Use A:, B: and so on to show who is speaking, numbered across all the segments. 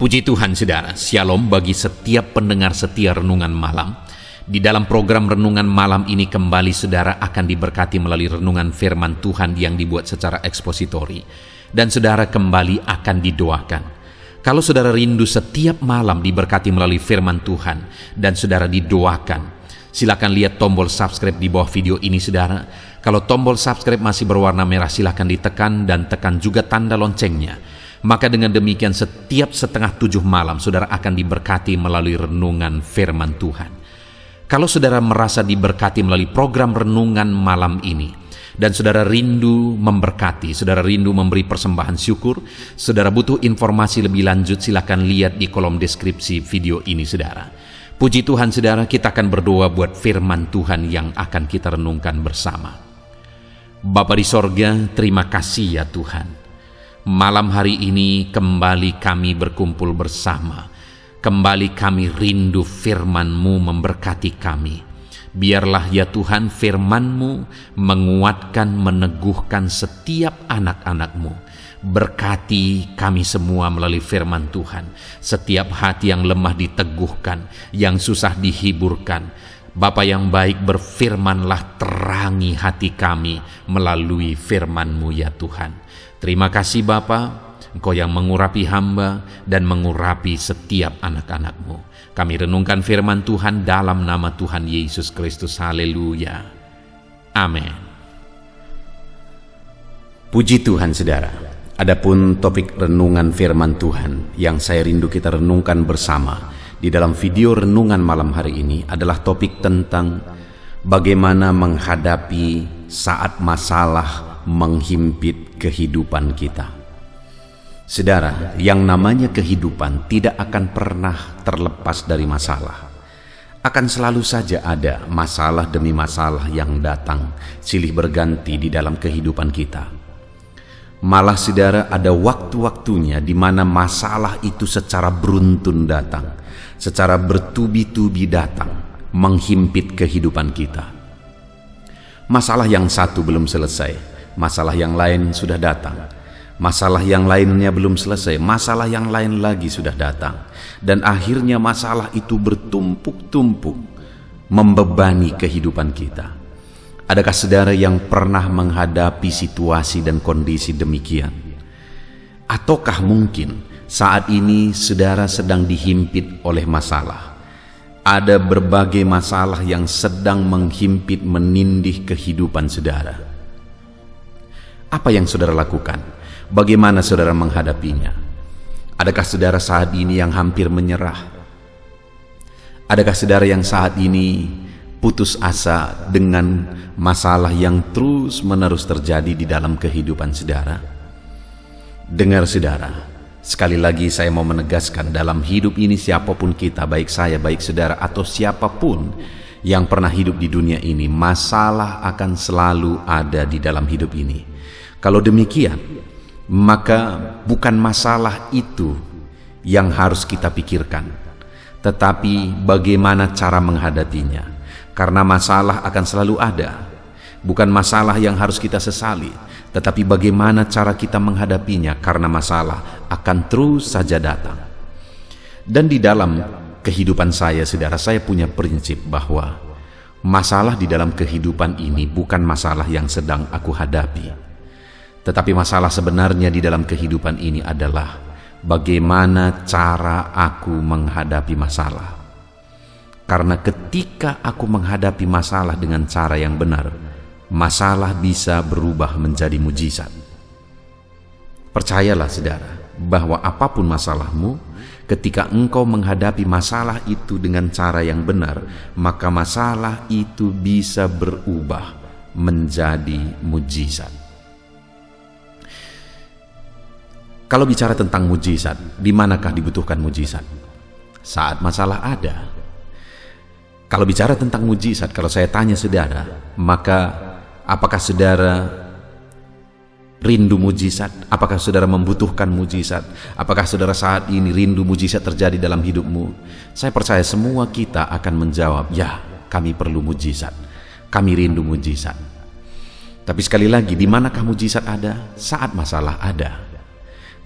A: Puji Tuhan saudara, Shalom bagi setiap pendengar setia Renungan Malam. Di dalam program Renungan Malam ini kembali saudara akan diberkati melalui renungan firman Tuhan yang dibuat secara ekspositori. Dan saudara kembali akan didoakan. Kalau saudara rindu setiap malam diberkati melalui firman Tuhan dan saudara didoakan, silakan lihat tombol subscribe di bawah video ini saudara. Kalau tombol subscribe masih berwarna merah silakan ditekan dan tekan juga tanda loncengnya. Maka dengan demikian setiap 6:30 malam saudara akan diberkati melalui renungan firman Tuhan. Kalau saudara merasa diberkati melalui program renungan malam ini dan saudara rindu memberkati, saudara rindu memberi persembahan syukur, saudara butuh informasi lebih lanjut, silakan lihat di kolom deskripsi video ini saudara. Puji Tuhan saudara, kita akan berdoa buat firman Tuhan yang akan kita renungkan bersama. Bapa di sorga, terima kasih ya Tuhan. Malam hari ini kembali kami berkumpul bersama. Kembali kami rindu firman-Mu memberkati kami. Biarlah ya Tuhan firman-Mu menguatkan, meneguhkan setiap anak-anak-Mu. Berkati kami semua melalui firman Tuhan. Setiap hati yang lemah diteguhkan, yang susah dihiburkan. Bapa yang baik, berfirmanlah, terangi hati kami melalui firman-Mu ya Tuhan. Terima kasih Bapa, Engkau yang mengurapi hamba dan mengurapi setiap anak-anak-Mu. Kami renungkan firman Tuhan dalam nama Tuhan Yesus Kristus. Haleluya. Amin. Puji Tuhan saudara. Adapun topik renungan firman Tuhan yang saya rindu kita renungkan bersama di dalam video renungan malam hari ini adalah topik tentang bagaimana menghadapi saat masalah menghimpit kehidupan kita. Saudara, yang namanya kehidupan tidak akan pernah terlepas dari masalah. Akan selalu saja ada masalah demi masalah yang datang silih berganti di dalam kehidupan kita. Malah saudara, ada waktu-waktunya di mana masalah itu secara beruntun datang, secara bertubi-tubi datang, menghimpit kehidupan kita. Masalah yang satu belum selesai, masalah yang lain sudah datang. Masalah yang lainnya belum selesai, masalah yang lain lagi sudah datang. Dan akhirnya masalah itu bertumpuk-tumpuk membebani kehidupan kita. Adakah saudara yang pernah menghadapi situasi dan kondisi demikian? Ataukah mungkin saat ini saudara sedang dihimpit oleh masalah? Ada berbagai masalah yang sedang menghimpit, menindih kehidupan saudara. Apa yang saudara lakukan? Bagaimana saudara menghadapinya? Adakah saudara saat ini yang hampir menyerah? Adakah saudara yang saat ini putus asa dengan masalah yang terus-menerus terjadi di dalam kehidupan saudara? Dengar saudara, sekali lagi saya mau menegaskan, dalam hidup ini siapapun kita, baik saya, baik saudara, atau siapapun yang pernah hidup di dunia ini, masalah akan selalu ada di dalam hidup ini. Kalau demikian, maka bukan masalah itu yang harus kita pikirkan, tetapi bagaimana cara menghadapinya. Karena masalah akan selalu ada. Bukan masalah yang harus kita sesali, tetapi bagaimana cara kita menghadapinya, karena masalah akan terus saja datang. Dan di dalam kehidupan saya, saudara, saya punya prinsip bahwa masalah di dalam kehidupan ini bukan masalah yang sedang aku hadapi. Tetapi masalah sebenarnya di dalam kehidupan ini adalah bagaimana cara aku menghadapi masalah. Karena ketika aku menghadapi masalah dengan cara yang benar, masalah bisa berubah menjadi mujizat. Percayalah saudara, bahwa apapun masalahmu, ketika engkau menghadapi masalah itu dengan cara yang benar, maka masalah itu bisa berubah menjadi mujizat. Kalau bicara tentang mujizat, di manakah dibutuhkan mujizat? Saat masalah ada. Kalau bicara tentang mujizat, kalau saya tanya saudara, maka apakah saudara rindu mujizat? Apakah saudara membutuhkan mujizat? Apakah saudara saat ini rindu mujizat terjadi dalam hidupmu? Saya percaya semua kita akan menjawab, ya, kami perlu mujizat. Kami rindu mujizat. Tapi sekali lagi, di manakah mujizat ada? Saat masalah ada.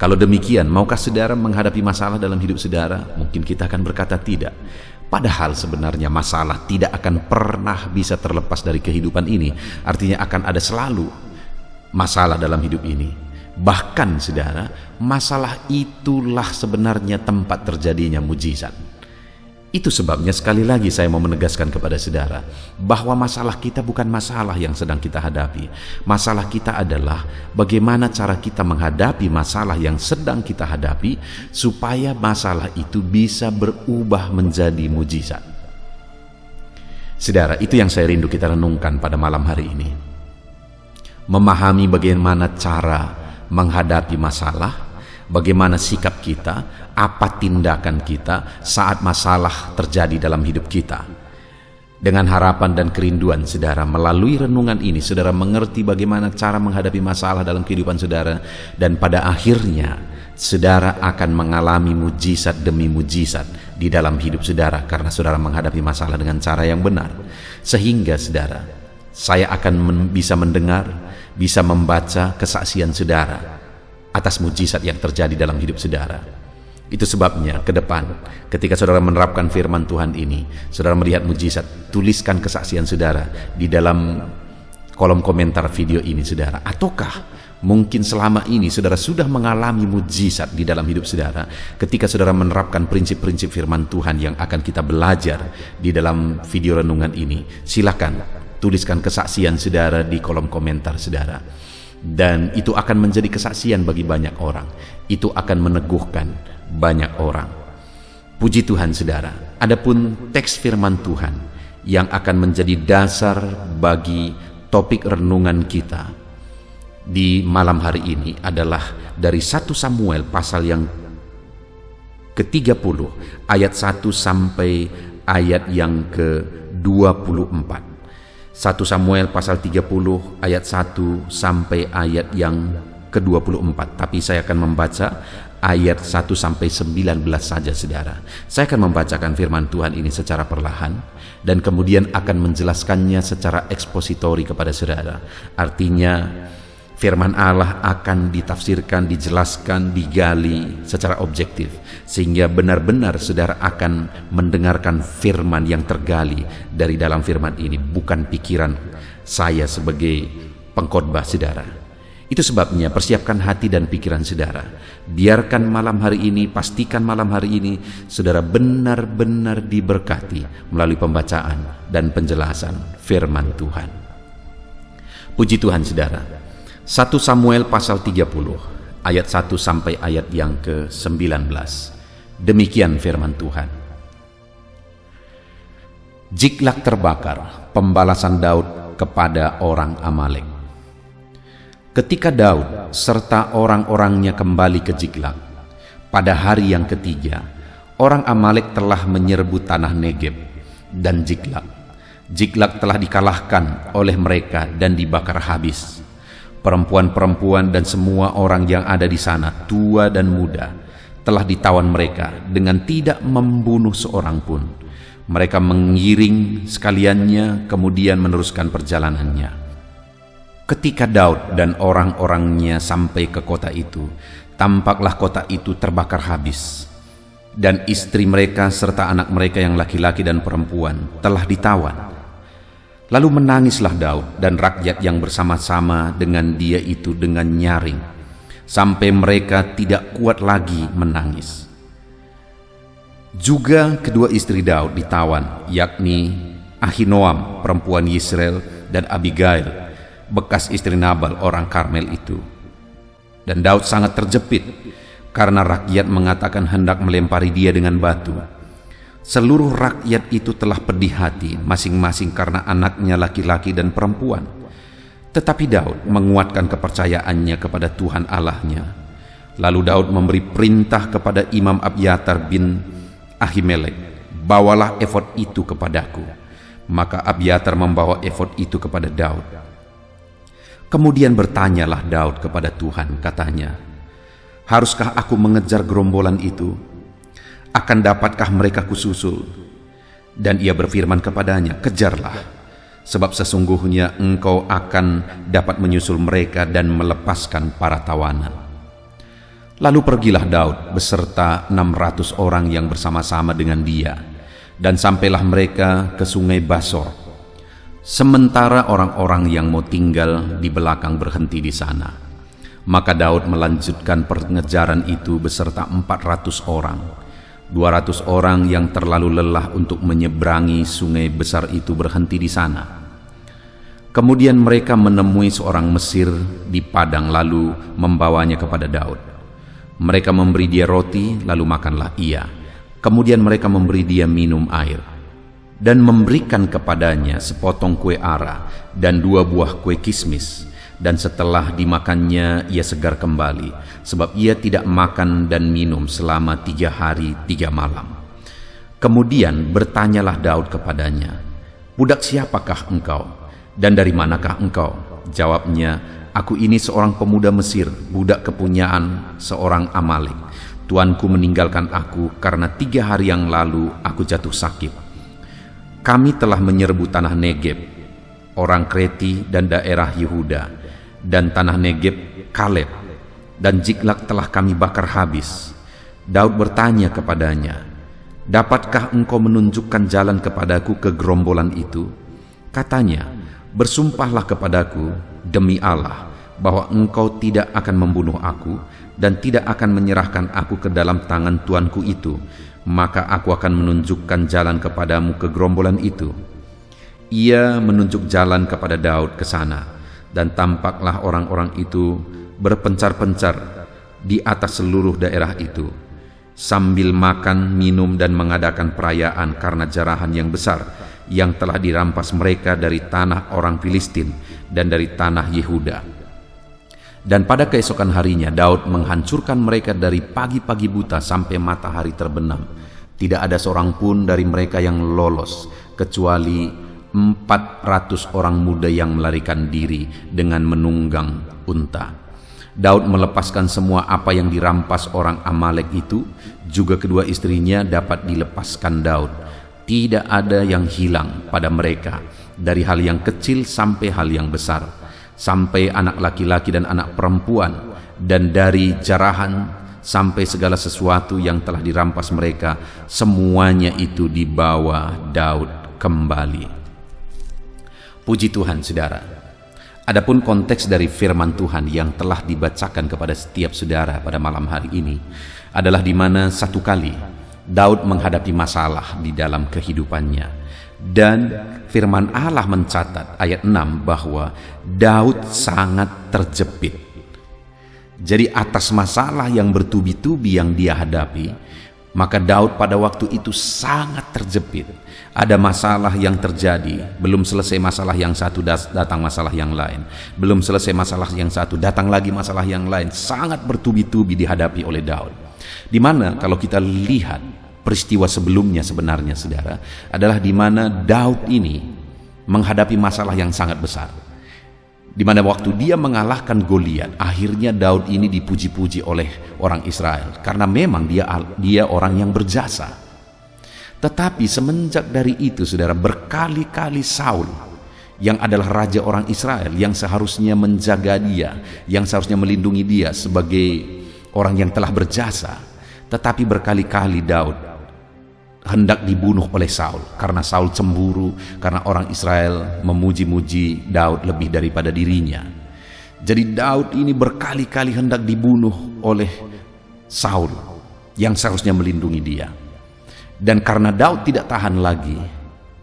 A: Kalau demikian, maukah saudara menghadapi masalah dalam hidup saudara? Mungkin kita akan berkata tidak. Padahal sebenarnya masalah tidak akan pernah bisa terlepas dari kehidupan ini. Artinya akan ada selalu masalah dalam hidup ini. Bahkan saudara, masalah itulah sebenarnya tempat terjadinya mujizat. Itu sebabnya sekali lagi saya mau menegaskan kepada saudara bahwa masalah kita bukan masalah yang sedang kita hadapi. Masalah kita adalah bagaimana cara kita menghadapi masalah yang sedang kita hadapi supaya masalah itu bisa berubah menjadi mujizat. Saudara, itu yang saya rindu kita renungkan pada malam hari ini. Memahami bagaimana cara menghadapi masalah, bagaimana sikap kita, apa tindakan kita saat masalah terjadi dalam hidup kita. Dengan harapan dan kerinduan saudara, melalui renungan ini saudara mengerti bagaimana cara menghadapi masalah dalam kehidupan saudara, dan pada akhirnya saudara akan mengalami mujizat demi mujizat di dalam hidup saudara karena saudara menghadapi masalah dengan cara yang benar. Sehingga saudara, saya akan bisa mendengar, bisa membaca kesaksian saudara atas mujizat yang terjadi dalam hidup saudara. Itu sebabnya ke depan ketika saudara menerapkan firman Tuhan ini, saudara melihat mujizat, tuliskan kesaksian saudara di dalam kolom komentar video ini saudara. Ataukah mungkin selama ini saudara sudah mengalami mujizat di dalam hidup saudara ketika saudara menerapkan prinsip-prinsip firman Tuhan yang akan kita belajar di dalam video renungan ini? Silakan tuliskan kesaksian saudara di kolom komentar saudara. Dan itu akan menjadi kesaksian bagi banyak orang. Itu akan meneguhkan banyak orang. Puji Tuhan saudara. Adapun teks firman Tuhan yang akan menjadi dasar bagi topik renungan kita di malam hari ini adalah dari 1 Samuel pasal yang ke-30 ayat 1 sampai ayat yang ke-24. 1 Samuel pasal 30 ayat 1 sampai ayat yang ke-24. Tapi saya akan membaca ayat 1 sampai 19 saja saudara. Saya akan membacakan firman Tuhan ini secara perlahan dan kemudian akan menjelaskannya secara ekspositori kepada saudara. Artinya firman Allah akan ditafsirkan, dijelaskan, digali secara objektif sehingga benar-benar saudara akan mendengarkan firman yang tergali dari dalam firman ini, bukan pikiran saya sebagai pengkhotbah saudara. Itu sebabnya persiapkan hati dan pikiran saudara. Biarkan malam hari ini, pastikan malam hari ini saudara benar-benar diberkati melalui pembacaan dan penjelasan firman Tuhan. Puji Tuhan saudara. 1 Samuel pasal 30 ayat 1 sampai ayat yang ke-19. Demikian firman Tuhan. Ziklag terbakar, pembalasan Daud kepada orang Amalek. Ketika Daud serta orang-orangnya kembali ke Ziklag, pada hari yang ketiga, orang Amalek telah menyerbu tanah Negeb dan Ziklag. Ziklag telah dikalahkan oleh mereka dan dibakar habis. Perempuan-perempuan dan semua orang yang ada di sana, tua dan muda, telah ditawan mereka dengan tidak membunuh seorang pun. Mereka mengiring sekaliannya kemudian meneruskan perjalanannya. Ketika Daud dan orang-orangnya sampai ke kota itu, tampaklah kota itu terbakar habis, dan istri mereka serta anak mereka yang laki-laki dan perempuan telah ditawan. Lalu menangislah Daud dan rakyat yang bersama-sama dengan dia itu dengan nyaring, sampai mereka tidak kuat lagi menangis. Juga kedua istri Daud ditawan, yakni Ahinoam perempuan Yisrael dan Abigail, bekas istri Nabal orang Karmel itu. Dan Daud sangat terjepit karena rakyat mengatakan hendak melempari dia dengan batu. Seluruh rakyat itu telah pedih hati masing-masing karena anaknya laki-laki dan perempuan. Tetapi Daud menguatkan kepercayaannya kepada Tuhan Allahnya. Lalu Daud memberi perintah kepada Imam Abiatar bin Ahimelek, "Bawalah efod itu kepadaku." Maka Abiatar membawa efod itu kepada Daud. Kemudian bertanyalah Daud kepada Tuhan, katanya, "Haruskah aku mengejar gerombolan itu? Akan dapatkah mereka kususul?" Dan ia berfirman kepadanya, "Kejarlah, sebab sesungguhnya engkau akan dapat menyusul mereka dan melepaskan para tawanan." Lalu pergilah Daud beserta 600 orang yang bersama-sama dengan dia, dan sampailah mereka ke sungai Basor. Sementara orang-orang yang mau tinggal di belakang berhenti di sana. Maka Daud melanjutkan pengejaran itu beserta 400 orang. 200 orang yang terlalu lelah untuk menyeberangi sungai besar itu berhenti di sana. Kemudian mereka menemui seorang Mesir di padang lalu membawanya kepada Daud. Mereka memberi dia roti, lalu makanlah ia. Kemudian mereka memberi dia minum air, dan memberikan kepadanya sepotong kue ara dan 2 buah kue kismis. Dan setelah dimakannya ia segar kembali, sebab ia tidak makan dan minum selama 3 hari 3 malam. Kemudian bertanyalah Daud kepadanya, "Budak siapakah engkau? Dan dari manakah engkau?" Jawabnya, "Aku ini seorang pemuda Mesir, budak kepunyaan seorang Amalek. Tuanku meninggalkan aku karena 3 hari yang lalu aku jatuh sakit. Kami telah menyerbu tanah Negeb, orang Kreti dan daerah Yehuda, dan tanah Negeb Kaleb, dan Ziklag telah kami bakar habis." Daud bertanya kepadanya, "Dapatkah engkau menunjukkan jalan kepadaku ke gerombolan itu?" Katanya, "Bersumpahlah kepadaku demi Allah bahwa engkau tidak akan membunuh aku dan tidak akan menyerahkan aku ke dalam tangan tuanku itu, maka aku akan menunjukkan jalan kepadamu ke gerombolan itu." Ia menunjuk jalan kepada Daud ke sana, dan tampaklah orang-orang itu berpencar-pencar di atas seluruh daerah itu, sambil makan, minum, dan mengadakan perayaan karena jarahan yang besar yang telah dirampas mereka dari tanah orang Filistin dan dari tanah Yehuda. Dan pada keesokan harinya Daud menghancurkan mereka dari pagi-pagi buta sampai matahari terbenam. Tidak ada seorang pun dari mereka yang lolos, kecuali 400 orang muda yang melarikan diri dengan menunggang unta. Daud melepaskan semua apa yang dirampas orang Amalek itu, juga kedua istrinya dapat dilepaskan Daud. Tidak ada yang hilang pada mereka, dari hal yang kecil sampai hal yang besar, sampai anak laki-laki dan anak perempuan, dan dari jarahan sampai segala sesuatu yang telah dirampas mereka, semuanya itu dibawa Daud kembali. Puji Tuhan, saudara. Adapun konteks dari firman Tuhan yang telah dibacakan kepada setiap saudara pada malam hari ini adalah di mana satu kali Daud menghadapi masalah di dalam kehidupannya, dan firman Allah mencatat ayat 6 bahwa Daud sangat terjepit. Jadi atas masalah yang bertubi-tubi yang dia hadapi, maka Daud pada waktu itu sangat terjepit. Ada masalah yang terjadi, belum selesai masalah yang satu, datang masalah yang lain. Belum selesai masalah yang satu, datang lagi masalah yang lain. Sangat bertubi-tubi dihadapi oleh Daud. Di mana kalau kita lihat peristiwa sebelumnya sebenarnya, saudara, adalah di mana Daud ini menghadapi masalah yang sangat besar. Di mana waktu dia mengalahkan Goliat, akhirnya Daud ini dipuji-puji oleh orang Israel karena memang dia orang yang berjasa. Tetapi semenjak dari itu, saudara, berkali-kali Saul yang adalah raja orang Israel, yang seharusnya menjaga dia, yang seharusnya melindungi dia sebagai orang yang telah berjasa, tetapi berkali-kali Daud hendak dibunuh oleh Saul karena Saul cemburu karena orang Israel memuji-muji Daud lebih daripada dirinya. Jadi Daud ini berkali-kali hendak dibunuh oleh Saul yang seharusnya melindungi dia. Dan karena Daud tidak tahan lagi,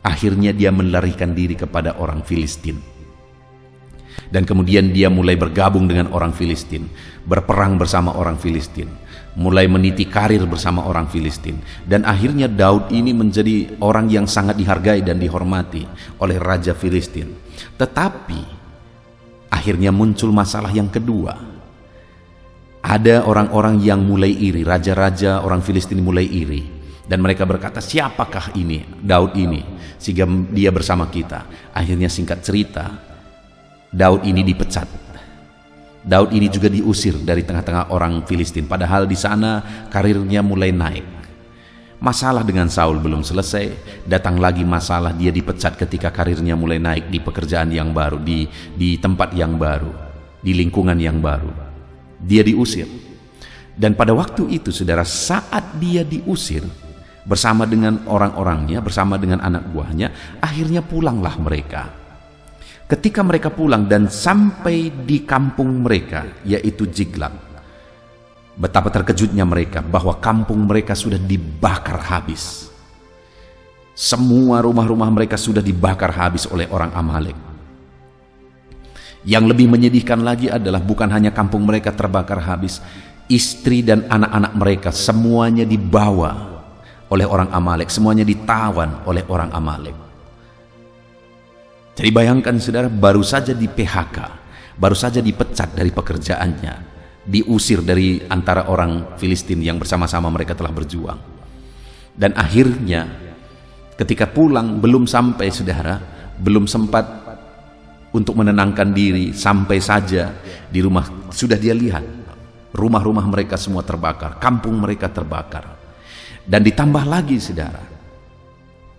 A: akhirnya dia melarikan diri kepada orang Filistin. Dan kemudian dia mulai bergabung dengan orang Filistin, berperang bersama orang Filistin, mulai meniti karir bersama orang Filistin. Dan akhirnya Daud ini menjadi orang yang sangat dihargai dan dihormati oleh Raja Filistin. Tetapi akhirnya muncul masalah yang kedua. Ada orang-orang yang mulai iri, raja-raja orang Filistin mulai iri. Dan mereka berkata, "Siapakah ini, Daud ini, sehingga dia bersama kita?" Akhirnya singkat cerita, Daud ini dipecat. Daud ini juga diusir dari tengah-tengah orang Filistin. Padahal di sana karirnya mulai naik. Masalah dengan Saul belum selesai, datang lagi masalah dia dipecat ketika karirnya mulai naik di pekerjaan yang baru, di tempat yang baru, di lingkungan yang baru. Dia diusir. Dan pada waktu itu saudara, saat dia diusir bersama dengan orang-orangnya, bersama dengan anak buahnya, akhirnya pulanglah mereka. Ketika mereka pulang dan sampai di kampung mereka, yaitu Ziklag, betapa terkejutnya mereka bahwa kampung mereka sudah dibakar habis. Semua rumah-rumah mereka sudah dibakar habis oleh orang Amalek. Yang lebih menyedihkan lagi adalah bukan hanya kampung mereka terbakar habis, istri dan anak-anak mereka semuanya dibawa oleh orang Amalek, semuanya ditawan oleh orang Amalek. Jadi bayangkan saudara, baru saja di PHK, baru saja dipecat dari pekerjaannya, diusir dari antara orang Filistin yang bersama-sama mereka telah berjuang. Dan akhirnya ketika pulang, belum sampai saudara, belum sempat untuk menenangkan diri, sampai saja di rumah sudah dia lihat rumah-rumah mereka semua terbakar, kampung mereka terbakar. Dan ditambah lagi saudara,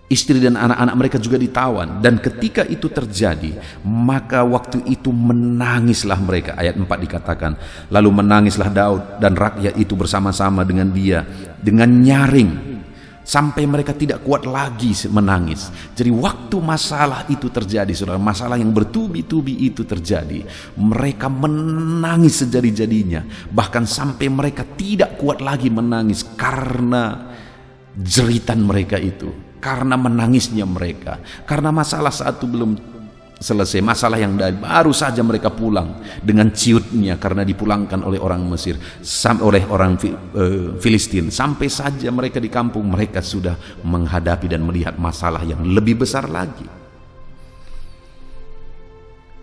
A: istri dan anak-anak mereka juga ditawan. Dan ketika itu terjadi, maka waktu itu menangislah mereka. Ayat 4 dikatakan, lalu menangislah Daud dan rakyat itu bersama-sama dengan dia, dengan nyaring, sampai mereka tidak kuat lagi menangis. Jadi waktu masalah itu terjadi saudara, masalah yang bertubi-tubi itu terjadi, mereka menangis sejadi-jadinya. Bahkan sampai mereka tidak kuat lagi menangis karena jeritan mereka itu, karena menangisnya mereka, karena masalah saat itu belum selesai. Masalah yang baru saja mereka pulang dengan ciutnya karena dipulangkan oleh orang Mesir, oleh orang Filistin. Sampai saja mereka di kampung mereka sudah menghadapi dan melihat masalah yang lebih besar lagi.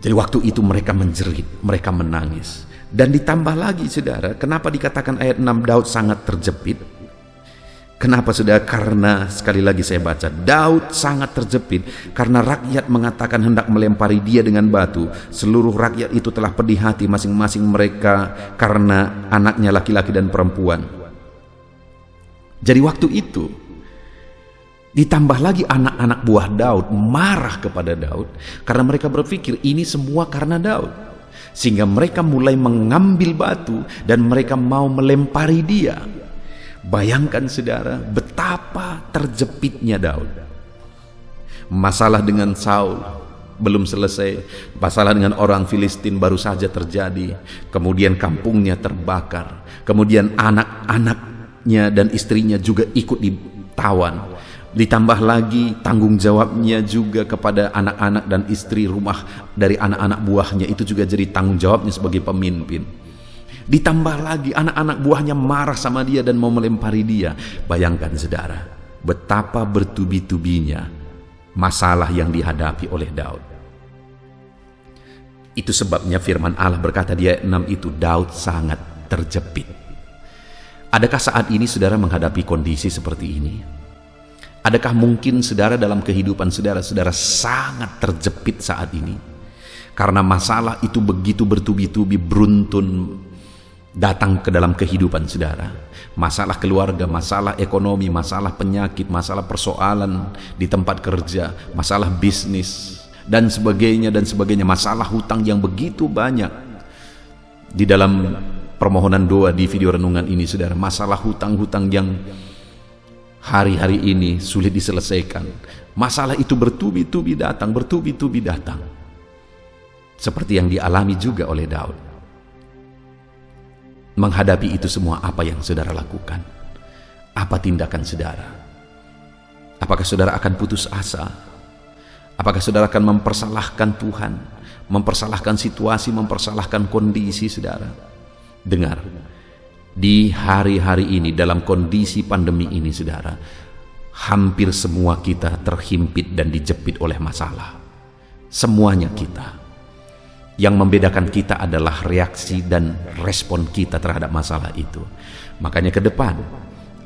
A: Jadi waktu itu mereka menjerit, mereka menangis. Dan ditambah lagi saudara, kenapa dikatakan ayat 6 Daud sangat terjepit? Kenapa saudara? Karena sekali lagi saya baca, Daud sangat terjepit karena rakyat mengatakan hendak melempari dia dengan batu. Seluruh rakyat itu telah pedih hati masing-masing mereka karena anaknya laki-laki dan perempuan. Jadi waktu itu ditambah lagi anak-anak buah Daud marah kepada Daud karena mereka berpikir ini semua karena Daud, sehingga mereka mulai mengambil batu dan mereka mau melempari dia. Bayangkan saudara, betapa terjepitnya Daud. Masalah dengan Saul belum selesai, masalah dengan orang Filistin baru saja terjadi, kemudian kampungnya terbakar, kemudian anak-anaknya dan istrinya juga ikut ditawan. Ditambah lagi tanggung jawabnya juga kepada anak-anak dan istri rumah dari anak-anak buahnya, itu juga jadi tanggung jawabnya sebagai pemimpin. Ditambah lagi anak-anak buahnya marah sama dia dan mau melempari dia. Bayangkan saudara, betapa bertubi-tubinya masalah yang dihadapi oleh Daud. Itu sebabnya firman Allah berkata di ayat 6 itu, Daud sangat terjepit. Adakah saat ini saudara menghadapi kondisi seperti ini? Adakah mungkin saudara dalam kehidupan saudara sangat terjepit saat ini? Karena masalah itu begitu bertubi-tubi, beruntun datang ke dalam kehidupan saudara. Masalah keluarga, masalah ekonomi, masalah penyakit, masalah persoalan di tempat kerja, masalah bisnis dan sebagainya, masalah hutang yang begitu banyak. Di dalam permohonan doa di video renungan ini saudara, masalah hutang-hutang yang hari-hari ini sulit diselesaikan. Masalah itu bertubi-tubi datang, seperti yang dialami juga oleh Daud. Menghadapi itu semua, apa yang saudara lakukan? Apa tindakan saudara? Apakah saudara akan putus asa? Apakah saudara akan mempersalahkan Tuhan, mempersalahkan situasi, mempersalahkan kondisi saudara? Dengar, di hari-hari ini dalam kondisi pandemi ini saudara, hampir semua kita terhimpit dan dijepit oleh masalah. Semuanya kita. Yang membedakan kita adalah reaksi dan respon kita terhadap masalah itu. Makanya ke depan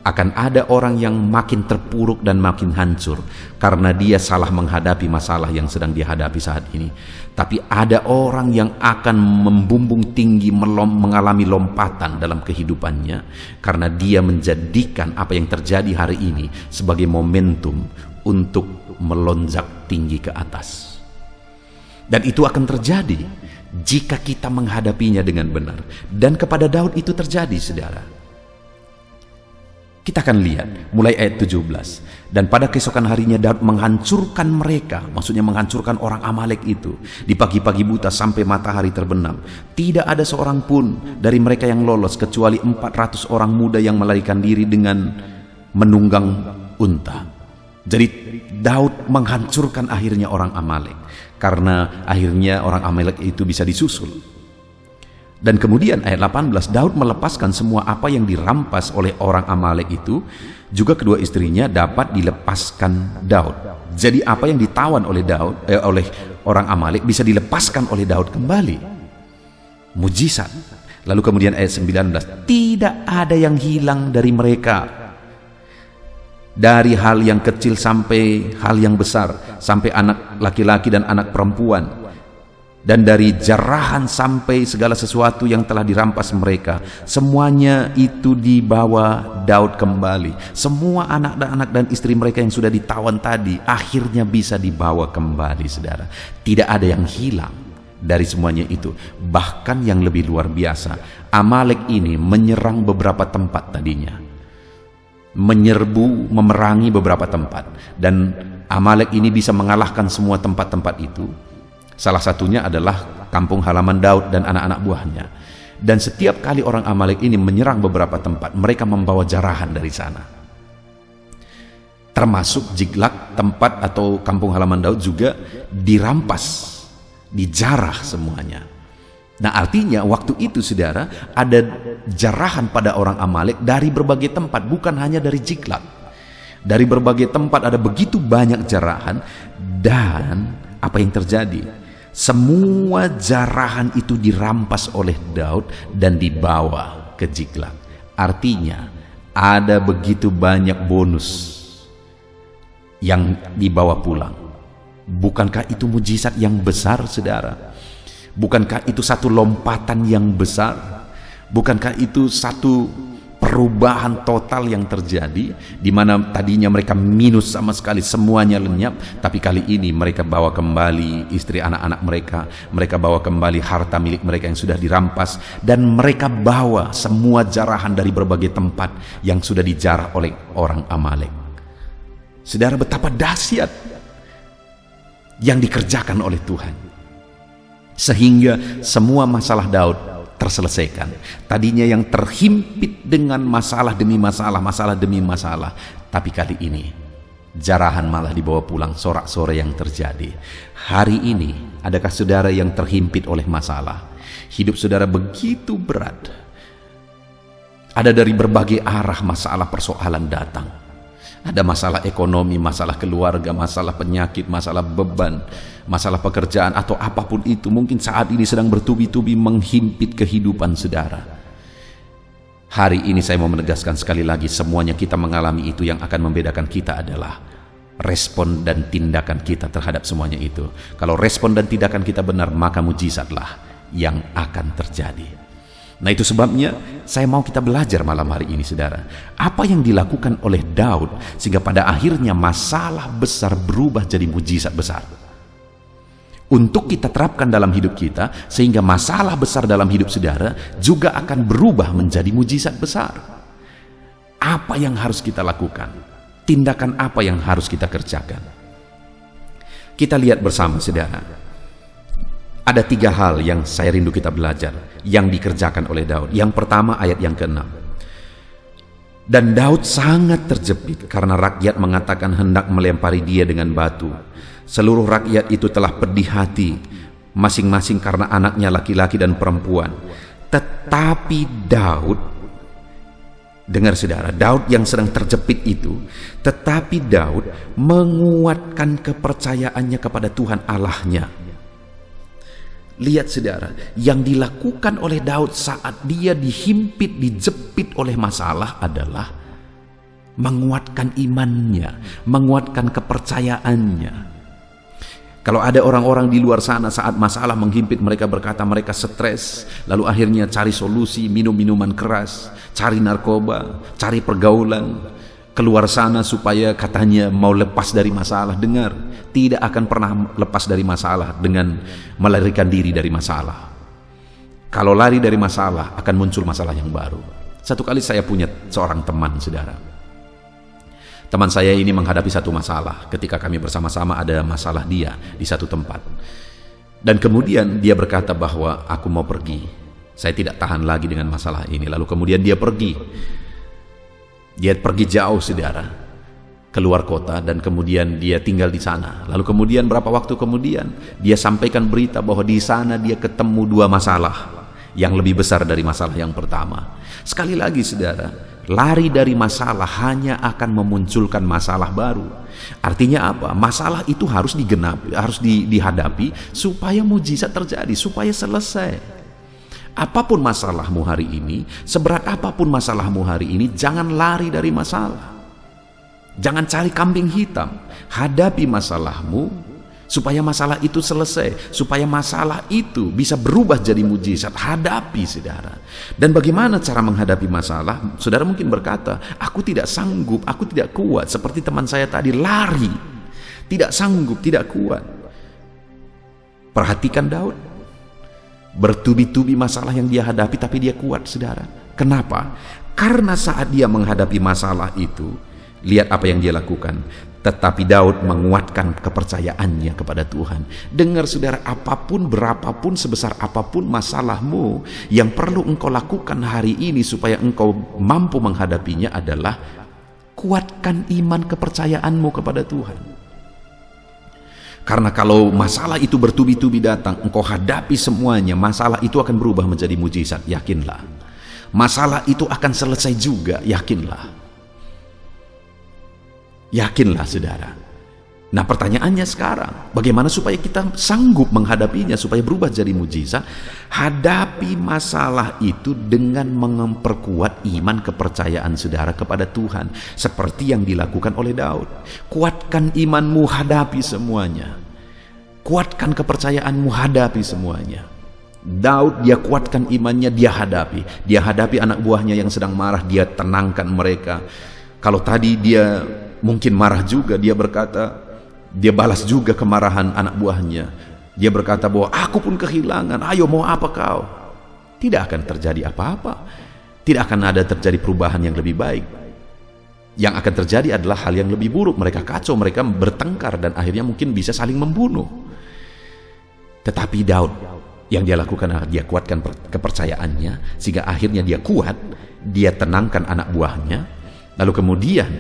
A: akan ada orang yang makin terpuruk dan makin hancur karena dia salah menghadapi masalah yang sedang dihadapi saat ini. Tapi ada orang yang akan membumbung tinggi, mengalami lompatan dalam kehidupannya karena dia menjadikan apa yang terjadi hari ini sebagai momentum untuk melonjak tinggi ke atas. Dan itu akan terjadi jika kita menghadapinya dengan benar. Dan kepada Daud itu terjadi saudara. Kita akan lihat mulai ayat 17. Dan pada keesokan harinya Daud menghancurkan mereka, maksudnya menghancurkan orang Amalek itu, di pagi-pagi buta sampai matahari terbenam. Tidak ada seorang pun dari mereka yang lolos, kecuali 400 orang muda yang melarikan diri dengan menunggang unta. Jadi Daud menghancurkan akhirnya orang Amalek, karena akhirnya orang Amalek itu bisa disusul. Dan kemudian ayat 18, Daud melepaskan semua apa yang dirampas oleh orang Amalek itu, juga kedua istrinya dapat dilepaskan Daud. Jadi apa yang ditawan oleh oleh orang Amalek bisa dilepaskan oleh Daud kembali. Mujizat. Lalu kemudian ayat 19, tidak ada yang hilang dari mereka. Dari hal yang kecil sampai hal yang besar, sampai anak laki-laki dan anak perempuan. Dan dari jarahan sampai segala sesuatu yang telah dirampas mereka, semuanya itu dibawa Daud kembali. Semua anak dan istri mereka yang sudah ditawan tadi akhirnya bisa dibawa kembali, saudara. Tidak ada yang hilang dari semuanya itu. Bahkan yang lebih luar biasa, Amalek ini menyerang beberapa tempat tadinya, menyerbu, memerangi beberapa tempat, dan Amalek ini bisa mengalahkan semua tempat-tempat itu. Salah satunya adalah kampung halaman Daud dan anak-anak buahnya. Dan setiap kali orang Amalek ini menyerang beberapa tempat, mereka membawa jarahan dari sana. Termasuk Ziklag, tempat atau kampung halaman Daud juga dirampas, dijarah semuanya. Nah, artinya waktu itu, saudara, ada jarahan pada orang Amalek dari berbagai tempat, bukan hanya dari Ziklag. Dari berbagai tempat ada begitu banyak jarahan. Dan apa yang terjadi? Semua jarahan itu dirampas oleh Daud dan dibawa ke Ziklag. Artinya ada begitu banyak bonus yang dibawa pulang. Bukankah itu mujizat yang besar, saudara? Bukankah itu satu lompatan yang besar? Bukankah itu satu perubahan total yang terjadi, di mana tadinya mereka minus sama sekali, semuanya lenyap, tapi kali ini mereka bawa kembali istri anak-anak mereka, mereka bawa kembali harta milik mereka yang sudah dirampas, dan mereka bawa semua jarahan dari berbagai tempat yang sudah dijarah oleh orang Amalek. Saudara, betapa dahsyat yang dikerjakan oleh Tuhan, sehingga semua masalah Daud terselesaikan. Tadinya yang terhimpit dengan masalah demi masalah, masalah demi masalah, tapi kali ini jarahan malah dibawa pulang. Sorak-sorai yang terjadi hari ini, adakah saudara yang terhimpit oleh masalah? Hidup saudara begitu berat, ada dari berbagai arah masalah, persoalan datang. Ada masalah ekonomi, masalah keluarga, masalah penyakit, masalah beban, masalah pekerjaan, atau apapun itu mungkin saat ini sedang bertubi-tubi menghimpit kehidupan saudara. Hari ini saya mau menegaskan sekali lagi, semuanya kita mengalami itu. Yang akan membedakan kita adalah respon dan tindakan kita terhadap semuanya itu. Kalau respon dan tindakan kita benar, maka mujizatlah yang akan terjadi. Nah, itu sebabnya saya mau kita belajar malam hari ini, saudara. Apa yang dilakukan oleh Daud sehingga pada akhirnya masalah besar berubah jadi mujizat besar. Untuk kita terapkan dalam hidup kita, sehingga masalah besar dalam hidup saudara juga akan berubah menjadi mujizat besar. Apa yang harus kita lakukan? Tindakan apa yang harus kita kerjakan? Kita lihat bersama, saudara. Ada 3 hal yang saya rindu kita belajar yang dikerjakan oleh Daud. Yang pertama, ayat yang ke-6. Dan Daud sangat terjepit karena rakyat mengatakan hendak melempari dia dengan batu. Seluruh rakyat itu telah pedih hati, masing-masing karena anaknya laki-laki dan perempuan. Tetapi Daud, dengar saudara, Daud yang sedang terjepit itu, tetapi Daud menguatkan kepercayaannya kepada Tuhan Allahnya. Lihat saudara, yang dilakukan oleh Daud saat dia dihimpit, dijepit oleh masalah adalah menguatkan imannya, menguatkan kepercayaannya. Kalau ada orang-orang di luar sana saat masalah menghimpit mereka, berkata mereka stres, lalu akhirnya cari solusi, minum minuman keras, cari narkoba, cari pergaulan, keluar sana supaya katanya mau lepas dari masalah. Dengar, tidak akan pernah lepas dari masalah dengan melarikan diri dari masalah. Kalau lari dari masalah, akan muncul masalah yang baru. Satu kali saya punya seorang teman, saudara. Teman saya ini menghadapi satu masalah ketika kami bersama-sama ada masalah dia di satu tempat. Dan kemudian dia berkata bahwa aku mau pergi. Saya tidak tahan lagi dengan masalah ini. Lalu kemudian dia pergi. Dia pergi jauh, saudara, keluar kota, dan kemudian dia tinggal di sana. Lalu kemudian berapa waktu kemudian dia sampaikan berita bahwa di sana dia ketemu dua masalah yang lebih besar dari masalah yang pertama. Sekali lagi, saudara, lari dari masalah hanya akan memunculkan masalah baru. Artinya apa? Masalah itu harus dihadapi supaya mujizat terjadi, supaya selesai. Apapun masalahmu hari ini, seberat apapun masalahmu hari ini, jangan lari dari masalah. Jangan cari kambing hitam. Hadapi masalahmu supaya masalah itu selesai, supaya masalah itu bisa berubah jadi mujizat. Hadapi, saudara. Dan bagaimana cara menghadapi masalah? Saudara mungkin berkata, aku tidak sanggup, aku tidak kuat. Seperti teman saya tadi, lari, tidak sanggup, tidak kuat. Perhatikan Daud, bertubi-tubi masalah yang dia hadapi, tapi dia kuat, saudara. Kenapa? Karena saat dia menghadapi masalah itu, lihat apa yang dia lakukan. Tetapi Daud menguatkan kepercayaannya kepada Tuhan. Dengar, saudara, apapun, berapapun, sebesar apapun masalahmu, yang perlu engkau lakukan hari ini supaya engkau mampu menghadapinya adalah kuatkan iman kepercayaanmu kepada Tuhan. Karena kalau masalah itu bertubi-tubi datang, engkau hadapi semuanya, masalah itu akan berubah menjadi mujizat, yakinlah. Masalah itu akan selesai juga, yakinlah. Yakinlah, saudara. Nah, pertanyaannya sekarang, bagaimana supaya kita sanggup menghadapinya, supaya berubah jadi mujizat? Hadapi masalah itu dengan memperkuat iman kepercayaan saudara kepada Tuhan, seperti yang dilakukan oleh Daud. Kuatkan imanmu, hadapi semuanya. Kuatkan kepercayaanmu, hadapi semuanya. Daud, dia kuatkan imannya, dia hadapi anak buahnya yang sedang marah, dia tenangkan mereka. Kalau tadi dia mungkin marah juga, dia berkata, dia balas juga kemarahan anak buahnya. Dia berkata bahwa aku pun kehilangan, ayo mau apa kau? Tidak akan terjadi apa-apa. Tidak akan ada terjadi perubahan yang lebih baik. Yang akan terjadi adalah hal yang lebih buruk. Mereka kacau, mereka bertengkar, dan akhirnya mungkin bisa saling membunuh. Tetapi Daud, yang dia lakukan adalah dia kuatkan kepercayaannya, sehingga akhirnya dia kuat, dia tenangkan anak buahnya. Lalu kemudian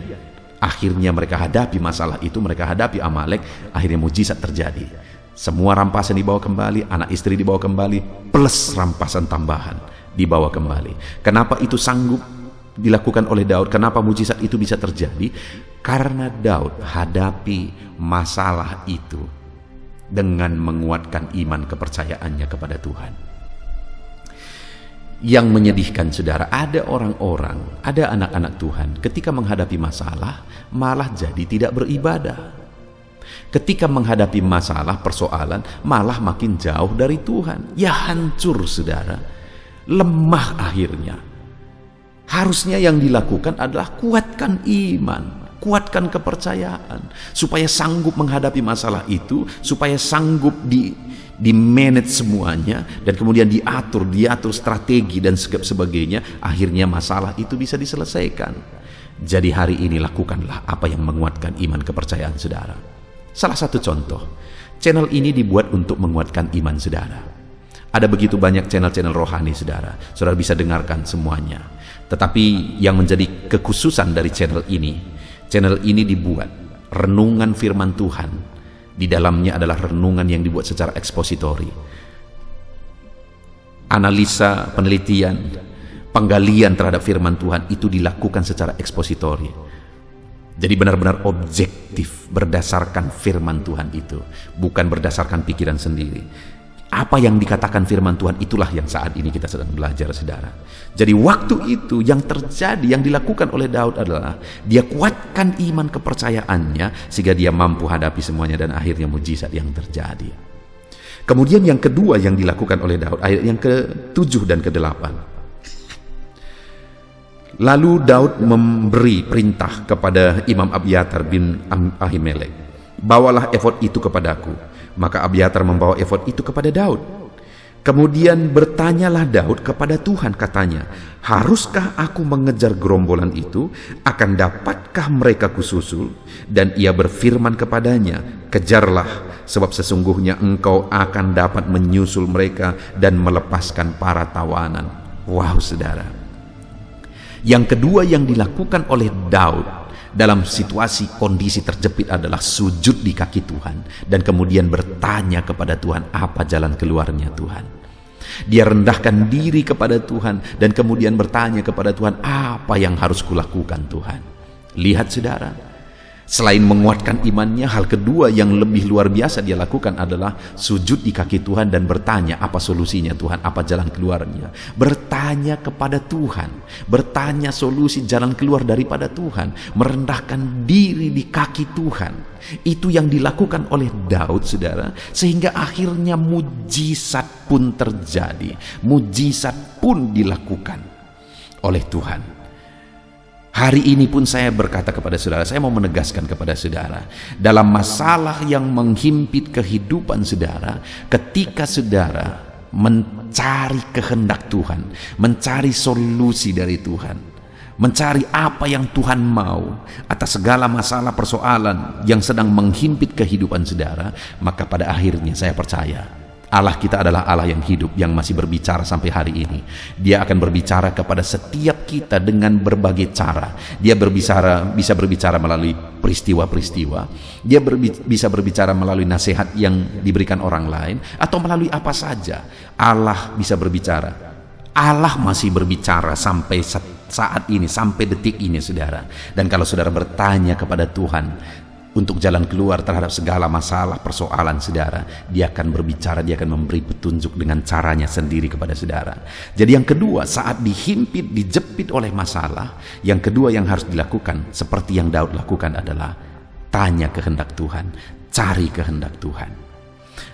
A: akhirnya mereka hadapi masalah itu, mereka hadapi Amalek, akhirnya mujizat terjadi. Semua rampasan dibawa kembali, anak istri dibawa kembali, plus rampasan tambahan dibawa kembali. Kenapa itu sanggup dilakukan oleh Daud? Kenapa mujizat itu bisa terjadi? Karena Daud hadapi masalah itu dengan menguatkan iman kepercayaannya kepada Tuhan. Yang menyedihkan, saudara, ada orang-orang, ada anak-anak Tuhan ketika menghadapi masalah malah jadi tidak beribadah. Ketika menghadapi masalah, persoalan, malah makin jauh dari Tuhan. Ya hancur, saudara, lemah akhirnya. Harusnya yang dilakukan adalah kuatkan iman, kuatkan kepercayaan, supaya sanggup menghadapi masalah itu, supaya sanggup di manage semuanya, dan kemudian diatur strategi dan sebagainya, akhirnya masalah itu bisa diselesaikan. Jadi hari ini lakukanlah apa yang menguatkan iman kepercayaan saudara. Salah satu contoh, channel ini dibuat untuk menguatkan iman saudara. Ada begitu banyak channel-channel rohani, saudara bisa dengarkan semuanya. Tetapi yang menjadi kekhususan dari channel ini dibuat renungan firman Tuhan. Di dalamnya adalah renungan yang dibuat secara ekspositori. Analisa, penelitian, penggalian terhadap firman Tuhan itu dilakukan secara ekspositori. Jadi benar-benar objektif berdasarkan firman Tuhan itu, bukan berdasarkan pikiran sendiri. Apa yang dikatakan firman Tuhan itulah yang saat ini kita sedang belajar, saudara. Jadi waktu itu yang terjadi, yang dilakukan oleh Daud adalah dia kuatkan iman kepercayaannya sehingga dia mampu hadapi semuanya, dan akhirnya mujizat yang terjadi. Kemudian yang kedua yang dilakukan oleh Daud, ayat yang ke-7 dan ke-8. Lalu Daud memberi perintah kepada Imam Abiatar bin Ahimelek, bawalah efod itu kepadaku. Maka Abiatar membawa efod itu kepada Daud. Kemudian bertanyalah Daud kepada Tuhan, katanya, haruskah aku mengejar gerombolan itu? Akan dapatkah mereka kususul? Dan ia berfirman kepadanya, kejarlah, sebab sesungguhnya engkau akan dapat menyusul mereka dan melepaskan para tawanan. Wow, saudara. Yang kedua yang dilakukan oleh Daud dalam situasi kondisi terjepit adalah sujud di kaki Tuhan dan kemudian bertanya kepada Tuhan, apa jalan keluarnya Tuhan. Dia rendahkan diri kepada Tuhan dan kemudian bertanya kepada Tuhan, apa yang harus kulakukan Tuhan. Lihat saudara, selain menguatkan imannya, hal kedua yang lebih luar biasa dia lakukan adalah sujud di kaki Tuhan dan bertanya, apa solusinya Tuhan, apa jalan keluarnya. Bertanya kepada Tuhan, bertanya solusi jalan keluar daripada Tuhan, merendahkan diri di kaki Tuhan. Itu yang dilakukan oleh Daud, saudara, sehingga akhirnya mujizat pun terjadi, mujizat pun dilakukan oleh Tuhan. Hari ini pun saya berkata kepada saudara, saya mau menegaskan kepada saudara, dalam masalah yang menghimpit kehidupan saudara, ketika saudara mencari kehendak Tuhan, mencari solusi dari Tuhan, mencari apa yang Tuhan mau atas segala masalah persoalan yang sedang menghimpit kehidupan saudara, maka pada akhirnya saya percaya Allah kita adalah Allah yang hidup, yang masih berbicara sampai hari ini. Dia akan berbicara kepada setiap kita dengan berbagai cara. Dia bisa berbicara melalui peristiwa-peristiwa. Dia bisa berbicara melalui nasihat yang diberikan orang lain, atau melalui apa saja. Allah bisa berbicara. Allah masih berbicara sampai saat ini, sampai detik ini, saudara. Dan kalau saudara bertanya kepada Tuhan untuk jalan keluar terhadap segala masalah persoalan saudara, dia akan berbicara, dia akan memberi petunjuk dengan caranya sendiri kepada saudara. Jadi yang kedua, saat dihimpit, dijepit oleh masalah, yang kedua yang harus dilakukan seperti yang Daud lakukan adalah tanya kehendak Tuhan, cari kehendak Tuhan.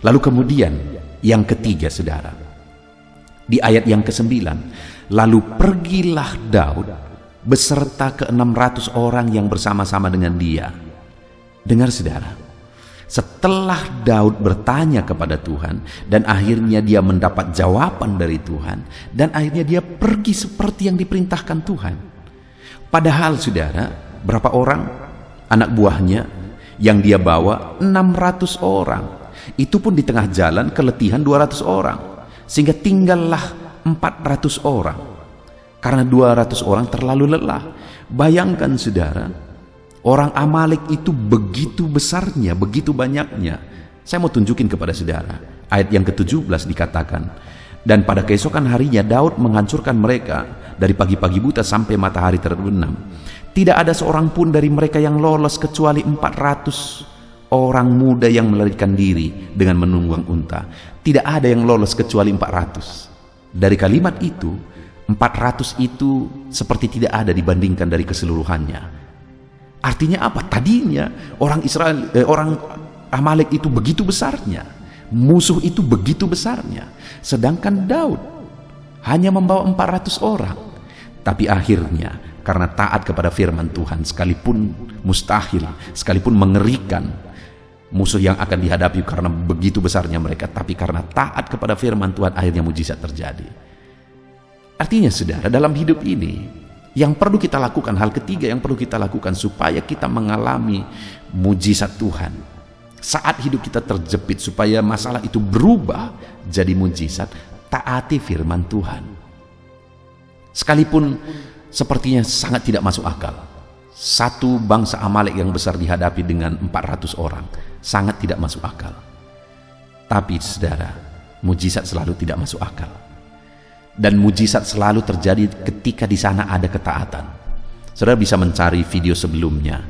A: Lalu kemudian yang ketiga, saudara, di ayat yang ke-9, lalu pergilah Daud beserta ke-600 orang yang bersama-sama dengan dia. Dengar saudara, setelah Daud bertanya kepada Tuhan dan akhirnya dia mendapat jawaban dari Tuhan, dan akhirnya dia pergi seperti yang diperintahkan Tuhan. Padahal saudara, berapa orang anak buahnya yang dia bawa? 600 orang. Itu pun di tengah jalan keletihan 200 orang, sehingga tinggallah 400 orang karena 200 orang terlalu lelah. Bayangkan saudara, orang Amalek itu begitu besarnya, begitu banyaknya. Saya mau tunjukin kepada saudara. Ayat yang ke-17 dikatakan, dan pada keesokan harinya Daud menghancurkan mereka dari pagi-pagi buta sampai matahari terbenam. Tidak ada seorang pun dari mereka yang lolos kecuali 400 orang muda yang melarikan diri dengan menunggang unta. Tidak ada yang lolos kecuali 400. Dari kalimat itu, 400 itu seperti tidak ada dibandingkan dari keseluruhannya. Artinya apa? Tadinya orang Amalek itu begitu besarnya, musuh itu begitu besarnya, sedangkan Daud hanya membawa 400 orang. Tapi akhirnya karena taat kepada firman Tuhan, sekalipun mustahil, sekalipun mengerikan musuh yang akan dihadapi karena begitu besarnya mereka, tapi karena taat kepada firman Tuhan, akhirnya mujizat terjadi. Artinya saudara, dalam hidup ini yang perlu kita lakukan, hal ketiga yang perlu kita lakukan supaya kita mengalami mujizat Tuhan saat hidup kita terjepit, supaya masalah itu berubah jadi mujizat, taati firman Tuhan. Sekalipun sepertinya sangat tidak masuk akal, satu bangsa Amalek yang besar dihadapi dengan 400 orang, sangat tidak masuk akal. Tapi saudara, mujizat selalu tidak masuk akal. Dan mujizat selalu terjadi ketika di sana ada ketaatan. Saudara bisa mencari video sebelumnya.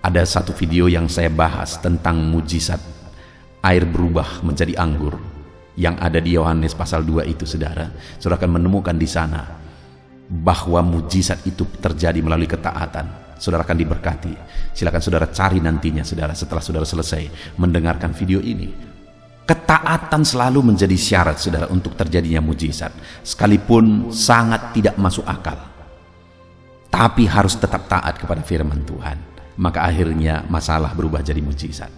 A: Ada satu video yang saya bahas tentang mujizat air berubah menjadi anggur yang ada di Yohanes pasal 2 itu, saudara. Saudara akan menemukan di sana bahwa mujizat itu terjadi melalui ketaatan. Saudara akan diberkati. Silakan saudara cari nantinya, saudara, setelah saudara selesai mendengarkan video ini. Ketaatan selalu menjadi syarat, saudara, untuk terjadinya mujizat, sekalipun sangat tidak masuk akal. Tapi harus tetap taat kepada firman Tuhan, maka akhirnya masalah berubah jadi mujizat.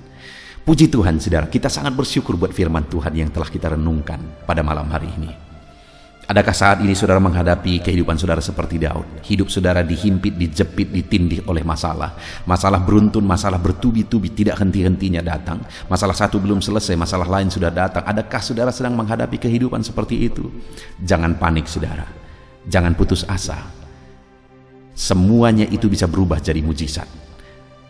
A: Puji Tuhan saudara, kita sangat bersyukur buat firman Tuhan yang telah kita renungkan pada malam hari ini. Adakah saat ini saudara menghadapi kehidupan saudara seperti Daud? Hidup saudara dihimpit, dijepit, ditindih oleh masalah. Masalah beruntun, masalah bertubi-tubi, tidak henti-hentinya datang. Masalah satu belum selesai, masalah lain sudah datang. Adakah saudara sedang menghadapi kehidupan seperti itu? Jangan panik saudara, jangan putus asa. Semuanya itu bisa berubah jadi mujizat.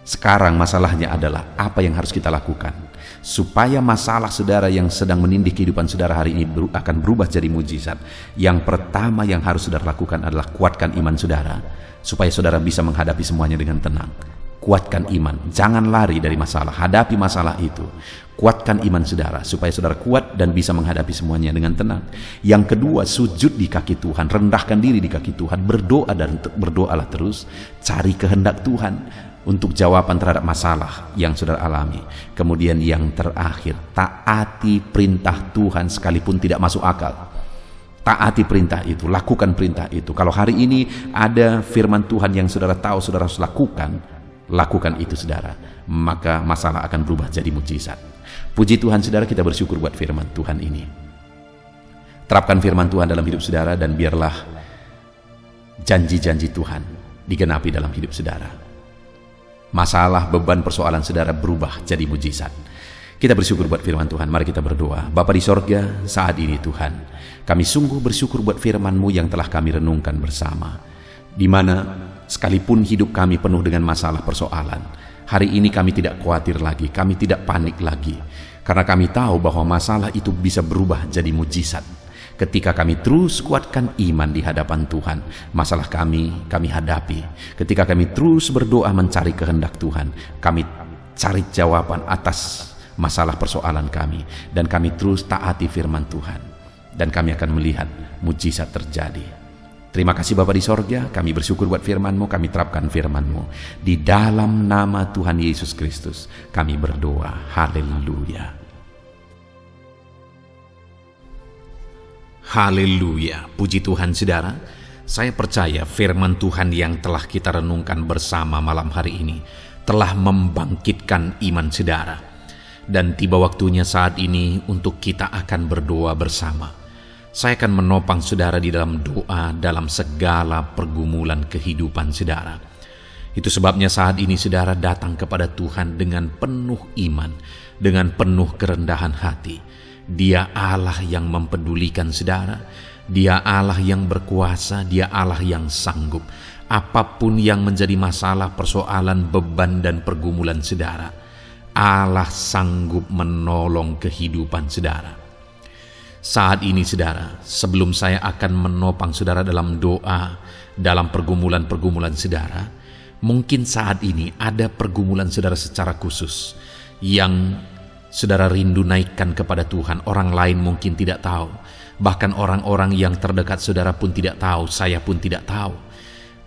A: Sekarang masalahnya adalah apa yang harus kita lakukan supaya masalah saudara yang sedang menindih kehidupan saudara hari ini akan berubah jadi mujizat. Yang pertama yang harus saudara lakukan adalah kuatkan iman saudara supaya saudara bisa menghadapi semuanya dengan tenang. Kuatkan iman, jangan lari dari masalah, hadapi masalah itu. Kuatkan iman saudara supaya saudara kuat dan bisa menghadapi semuanya dengan tenang. Yang kedua, sujud di kaki Tuhan, rendahkan diri di kaki Tuhan, berdoa dan berdoalah terus, cari kehendak Tuhan untuk jawaban terhadap masalah yang saudara alami. Kemudian yang terakhir, taati perintah Tuhan sekalipun tidak masuk akal. Taati perintah itu, lakukan perintah itu. Kalau hari ini ada firman Tuhan yang saudara tahu saudara harus lakukan itu saudara, maka masalah akan berubah jadi mujizat. Puji Tuhan saudara, kita bersyukur buat firman Tuhan ini. Terapkan firman Tuhan dalam hidup saudara dan biarlah janji-janji Tuhan digenapi dalam hidup saudara. Masalah, beban, persoalan saudara berubah jadi mujizat. Kita bersyukur buat firman Tuhan. Mari kita berdoa. Bapa di sorga, saat ini Tuhan, kami sungguh bersyukur buat firman-Mu yang telah kami renungkan bersama. Di mana sekalipun hidup kami penuh dengan masalah persoalan, hari ini kami tidak khawatir lagi, kami tidak panik lagi. Karena kami tahu bahwa masalah itu bisa berubah jadi mujizat. Ketika kami terus kuatkan iman di hadapan Tuhan, masalah kami hadapi. Ketika kami terus berdoa mencari kehendak Tuhan, kami cari jawaban atas masalah persoalan kami. Dan kami terus taati firman Tuhan. Dan kami akan melihat mujizat terjadi. Terima kasih Bapa di sorga, kami bersyukur buat firman-Mu, kami terapkan firman-Mu. Di dalam nama Tuhan Yesus Kristus, kami berdoa. Haleluya. Haleluya, puji Tuhan saudara. Saya percaya firman Tuhan yang telah kita renungkan bersama malam hari ini telah membangkitkan iman saudara. Dan tiba waktunya saat ini untuk kita akan berdoa bersama. Saya akan menopang saudara di dalam doa dalam segala pergumulan kehidupan saudara. Itu sebabnya saat ini saudara datang kepada Tuhan dengan penuh iman, dengan penuh kerendahan hati. Dia Allah yang mempedulikan saudara, Dia Allah yang berkuasa, Dia Allah yang sanggup. Apapun yang menjadi masalah, persoalan, beban dan pergumulan saudara, Allah sanggup menolong kehidupan saudara. Saat ini saudara, sebelum saya akan menopang saudara dalam doa, dalam pergumulan-pergumulan saudara, mungkin saat ini ada pergumulan saudara secara khusus yang saudara rindu naikkan kepada Tuhan. Orang lain mungkin tidak tahu. Bahkan orang-orang yang terdekat saudara pun tidak tahu. Saya pun tidak tahu.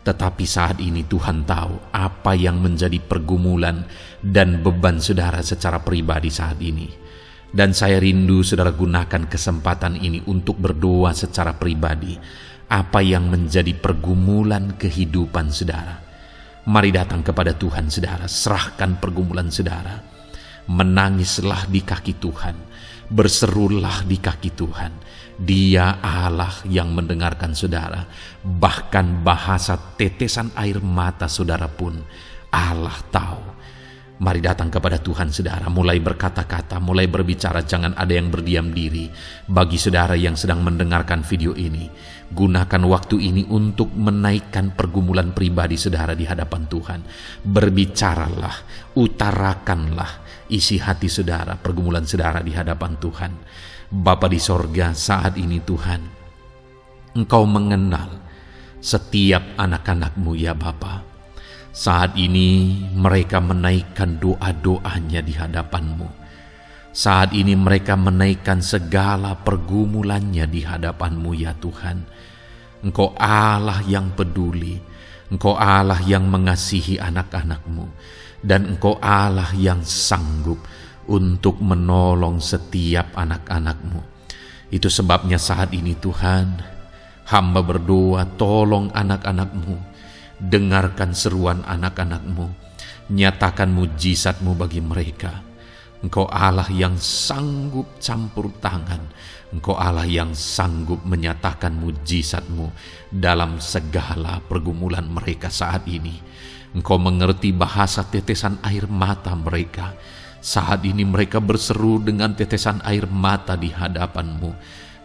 A: Tetapi saat ini Tuhan tahu apa yang menjadi pergumulan dan beban saudara secara pribadi saat ini. Dan saya rindu saudara gunakan kesempatan ini untuk berdoa secara pribadi. Apa yang menjadi pergumulan kehidupan saudara. Mari datang kepada Tuhan saudara. Serahkan pergumulan saudara. Menangislah di kaki Tuhan, berserulah di kaki Tuhan. Dia Allah yang mendengarkan saudara. Bahkan bahasa tetesan air mata saudara pun Allah tahu. Mari datang kepada Tuhan saudara, mulai berkata-kata, mulai berbicara, jangan ada yang berdiam diri. Bagi saudara yang sedang mendengarkan video ini, gunakan waktu ini untuk menaikkan pergumulan pribadi saudara di hadapan Tuhan. Berbicaralah, utarakanlah isi hati saudara, pergumulan saudara di hadapan Tuhan. Bapa di sorga, saat ini Tuhan, Engkau mengenal setiap anak-anak-Mu ya Bapa. Saat ini mereka menaikkan doa-doanya di hadapan-Mu. Saat ini mereka menaikkan segala pergumulannya di hadapan-Mu ya Tuhan. Engkau Allah yang peduli, Engkau Allah yang mengasihi anak-anak-Mu, dan Engkau Allah yang sanggup untuk menolong setiap anak-anak-Mu. Itu sebabnya saat ini Tuhan, hamba berdoa, tolong anak-anak-Mu. Dengarkan seruan anak-anak-Mu, nyatakan mujizat-Mu bagi mereka.
B: Engkau Allah yang sanggup campur tangan. Engkau Allah yang sanggup menyatakan mujizat-Mu dalam segala pergumulan mereka saat ini. Engkau mengerti bahasa tetesan air mata mereka. Saat ini mereka berseru dengan tetesan air mata di hadapan-Mu.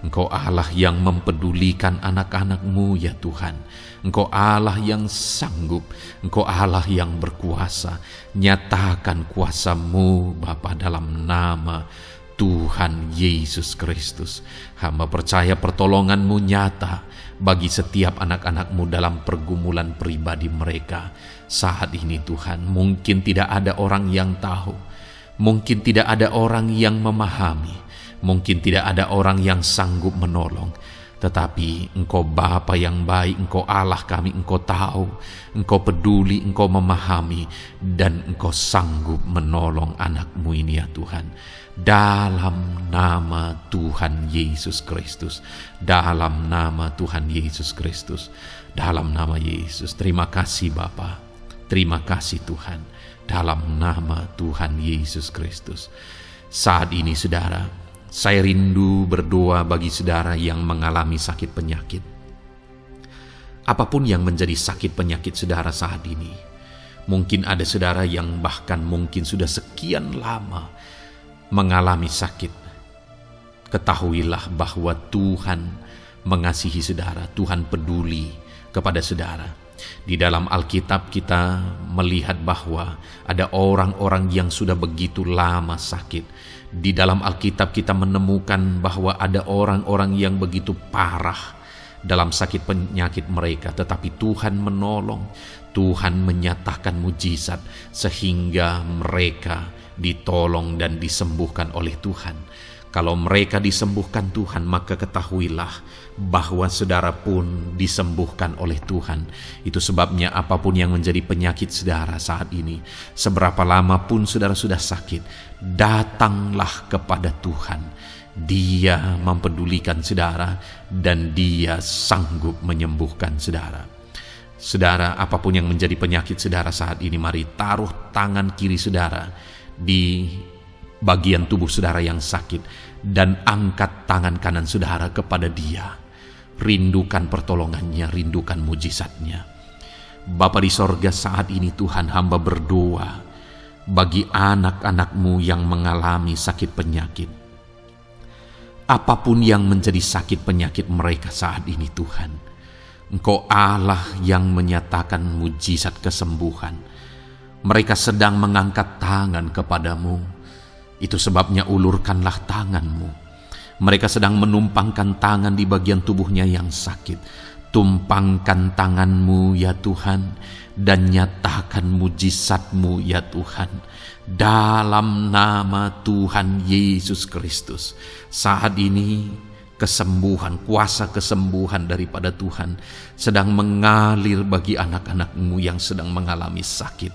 B: Engkau Allah yang mempedulikan anak-anak-Mu ya Tuhan. Engkau Allah yang sanggup, Engkau Allah yang berkuasa. Nyatakan kuasa-Mu Bapa dalam nama Tuhan Yesus Kristus. Hamba percaya pertolongan-Mu nyata bagi setiap anak-anak-Mu dalam pergumulan pribadi mereka. Saat ini Tuhan, mungkin tidak ada orang yang tahu, mungkin tidak ada orang yang memahami, mungkin tidak ada orang yang sanggup menolong. Tetapi Engkau Bapa yang baik, Engkau Allah kami, Engkau tahu, Engkau peduli, Engkau memahami, dan Engkau sanggup menolong anak-Mu ini ya Tuhan. Dalam nama Tuhan Yesus Kristus, dalam nama Tuhan Yesus Kristus, dalam nama Yesus. Terima kasih Bapa, terima kasih Tuhan, dalam nama Tuhan Yesus Kristus. Saat ini saudara, saya rindu berdoa bagi saudara yang mengalami sakit penyakit. Apapun yang menjadi sakit penyakit saudara saat ini. Mungkin ada saudara yang bahkan mungkin sudah sekian lama mengalami sakit. Ketahuilah bahwa Tuhan mengasihi saudara, Tuhan peduli kepada saudara. Di dalam Alkitab kita melihat bahwa ada orang-orang yang sudah begitu lama sakit. Di dalam Alkitab kita menemukan bahwa ada orang-orang yang begitu parah dalam sakit penyakit mereka, tetapi Tuhan menolong, Tuhan menyatakan mujizat sehingga mereka ditolong dan disembuhkan oleh Tuhan. Kalau mereka disembuhkan Tuhan, maka ketahuilah bahwa saudara pun disembuhkan oleh Tuhan. Itu sebabnya apapun yang menjadi penyakit saudara saat ini, seberapa lama pun saudara sudah sakit, datanglah kepada Tuhan. Dia mempedulikan saudara dan Dia sanggup menyembuhkan saudara. Saudara, apapun yang menjadi penyakit saudara saat ini, mari taruh tangan kiri saudara di bagian tubuh saudara yang sakit dan angkat tangan kanan saudara kepada Dia. Rindukan pertolongannya, rindukan mujizatnya. Bapa di sorga, saat ini Tuhan, hamba berdoa bagi anak-anak-Mu yang mengalami sakit penyakit. Apapun yang menjadi sakit penyakit mereka saat ini Tuhan, Engkau Allah yang menyatakan mujizat kesembuhan. Mereka sedang mengangkat tangan kepadamu. Itu sebabnya ulurkanlah tangan-Mu. Mereka sedang menumpangkan tangan di bagian tubuhnya yang sakit. Tumpangkan tangan-Mu ya Tuhan, dan nyatakan mujizat-Mu ya Tuhan. Dalam nama Tuhan Yesus Kristus. Saat ini kesembuhan, kuasa kesembuhan daripada Tuhan sedang mengalir bagi anak-anak-Mu yang sedang mengalami sakit.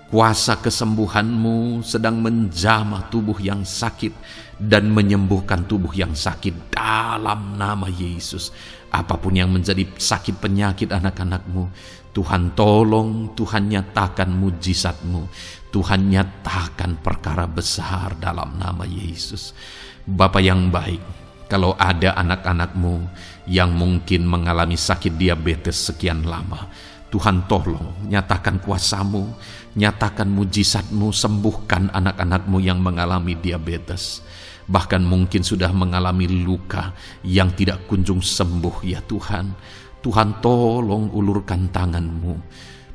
B: Kuasa kesembuhan-Mu sedang menjamah tubuh yang sakit dan menyembuhkan tubuh yang sakit dalam nama Yesus. Apapun yang menjadi sakit penyakit anak-anak-Mu, Tuhan tolong, Tuhan nyatakan mujizat-Mu, Tuhan nyatakan perkara besar dalam nama Yesus. Bapa yang baik, kalau ada anak-anak-Mu yang mungkin mengalami sakit diabetes sekian lama, Tuhan tolong, nyatakan kuasa-Mu, nyatakan mujizat-Mu, sembuhkan anak-anak-Mu yang mengalami diabetes. Bahkan mungkin sudah mengalami luka yang tidak kunjung sembuh ya Tuhan. Tuhan tolong ulurkan tangan-Mu,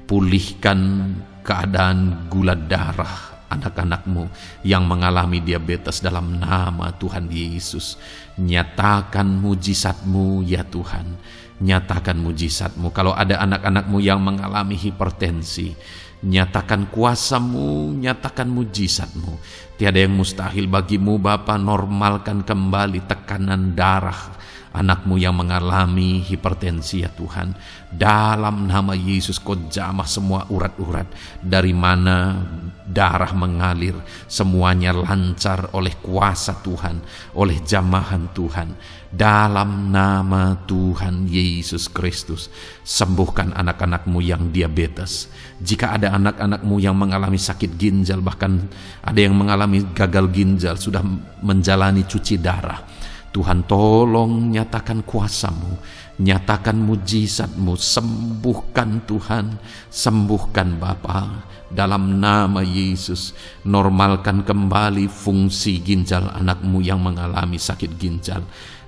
B: pulihkan keadaan gula darah anak-anak-Mu yang mengalami diabetes dalam nama Tuhan Yesus. Nyatakan mujizat-Mu ya Tuhan, nyatakan mujizat-Mu. Kalau ada anak-anak-Mu yang mengalami hipertensi, nyatakan kuasa-Mu, nyatakan mujizat-Mu. Tiada yang mustahil bagi-Mu Bapa. Normalkan kembali tekanan darah Anak-Mu yang mengalami hipertensi ya Tuhan, dalam nama Yesus Kau jamah semua urat-urat, dari mana darah mengalir, semuanya lancar oleh kuasa Tuhan, oleh jamahan Tuhan. Dalam nama Tuhan Yesus Kristus, sembuhkan anak-anak-Mu yang diabetes. Jika ada anak-anak-Mu yang mengalami sakit ginjal, bahkan ada yang mengalami gagal ginjal, sudah menjalani cuci darah, Tuhan tolong nyatakan kuasa-Mu, nyatakan mujizat-Mu, sembuhkan Tuhan, sembuhkan Bapa. Dalam nama Yesus, normalkan kembali fungsi ginjal anak-Mu yang mengalami sakit ginjal.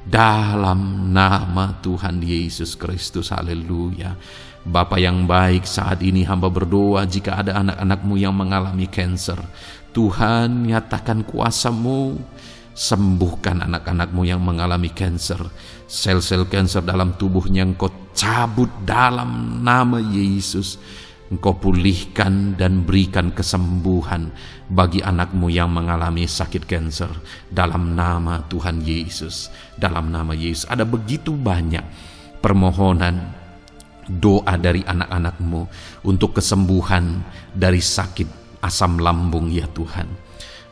B: Dalam nama Tuhan Yesus Kristus, haleluya. Bapa yang baik, saat ini hamba berdoa jika ada anak-anak-Mu yang mengalami kanker, Tuhan nyatakan kuasa-Mu, sembuhkan anak-anak-Mu yang mengalami kanker. Sel-sel kanker dalam tubuhnya Engkau cabut dalam nama Yesus. Engkau pulihkan dan berikan kesembuhan bagi anak-Mu yang mengalami sakit kanker. Dalam nama Tuhan Yesus, dalam nama Yesus. Ada begitu banyak permohonan doa dari anak-anak-Mu untuk kesembuhan dari sakit asam lambung ya Tuhan.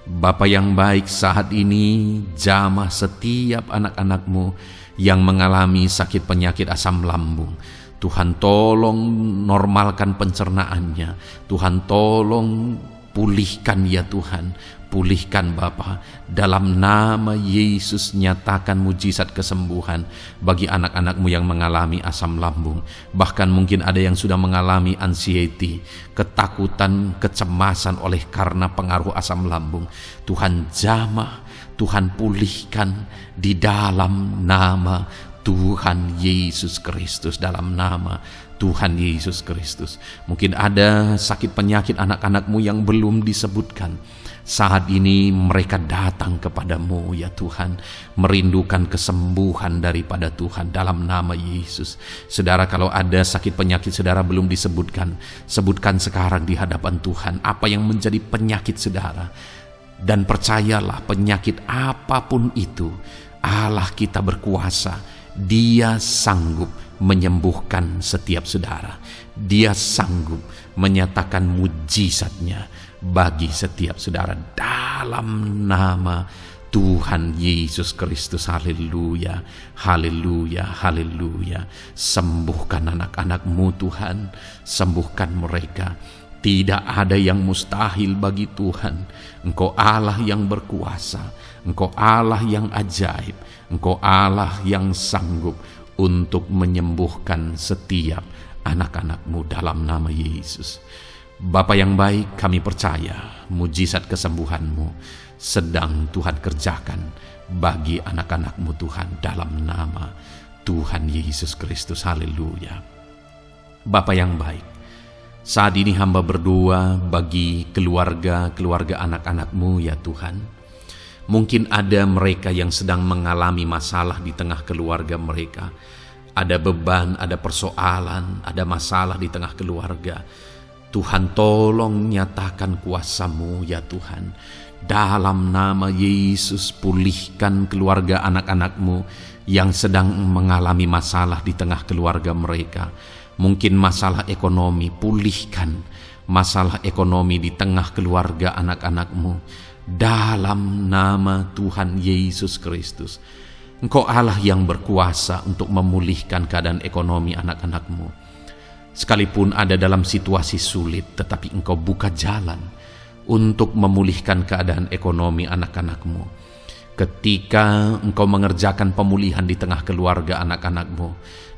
B: Bapa yang baik, saat ini jamah setiap anak-anak-Mu yang mengalami sakit penyakit asam lambung. Tuhan tolong normalkan pencernaannya. Tuhan tolong pulihkan ya Tuhan. Pulihkan Bapa. Dalam nama Yesus nyatakan mujizat kesembuhan bagi anak-anak-Mu yang mengalami asam lambung. Bahkan mungkin ada yang sudah mengalami anxiety, ketakutan, kecemasan oleh karena pengaruh asam lambung. Tuhan jamah, Tuhan pulihkan di dalam nama Tuhan Yesus Kristus, dalam nama Tuhan Yesus Kristus. Mungkin ada sakit penyakit anak-anak-Mu yang belum disebutkan. Saat ini mereka datang kepada-Mu ya Tuhan, merindukan kesembuhan daripada Tuhan dalam nama Yesus. Saudara, kalau ada sakit penyakit saudara belum disebutkan, sebutkan sekarang di hadapan Tuhan apa yang menjadi penyakit saudara. Dan percayalah, penyakit apapun itu, Allah kita berkuasa. Dia sanggup menyembuhkan setiap saudara. Dia sanggup menyatakan mujizatnya bagi setiap saudara dalam nama Tuhan Yesus Kristus. Haleluya, haleluya, haleluya. Sembuhkan anak-anak-Mu Tuhan, sembuhkan mereka. Tidak ada yang mustahil bagi Tuhan. Engkau Allah yang berkuasa, Engkau Allah yang ajaib, Engkau Allah yang sanggup untuk menyembuhkan setiap anak-anak-Mu dalam nama Yesus. Bapa yang baik, kami percaya mujizat kesembuhan-Mu sedang Tuhan kerjakan bagi anak-anak-Mu Tuhan dalam nama Tuhan Yesus Kristus. Haleluya. Bapa yang baik, saat ini hamba berdoa bagi keluarga anak-anak-Mu ya Tuhan. Mungkin ada mereka yang sedang mengalami masalah di tengah keluarga mereka. Ada beban, ada persoalan, ada masalah di tengah keluarga. Tuhan tolong nyatakan kuasa-Mu ya Tuhan. Dalam nama Yesus, pulihkan keluarga anak-anak-Mu yang sedang mengalami masalah di tengah keluarga mereka. Mungkin masalah ekonomi, pulihkan masalah ekonomi di tengah keluarga anak-anak-Mu dalam nama Tuhan Yesus Kristus. Engkau Allah yang berkuasa untuk memulihkan keadaan ekonomi anak-anak-Mu. Sekalipun ada dalam situasi sulit, tetapi Engkau buka jalan untuk memulihkan keadaan ekonomi anak-anak-Mu. Ketika Engkau mengerjakan pemulihan di tengah keluarga anak-anak-Mu,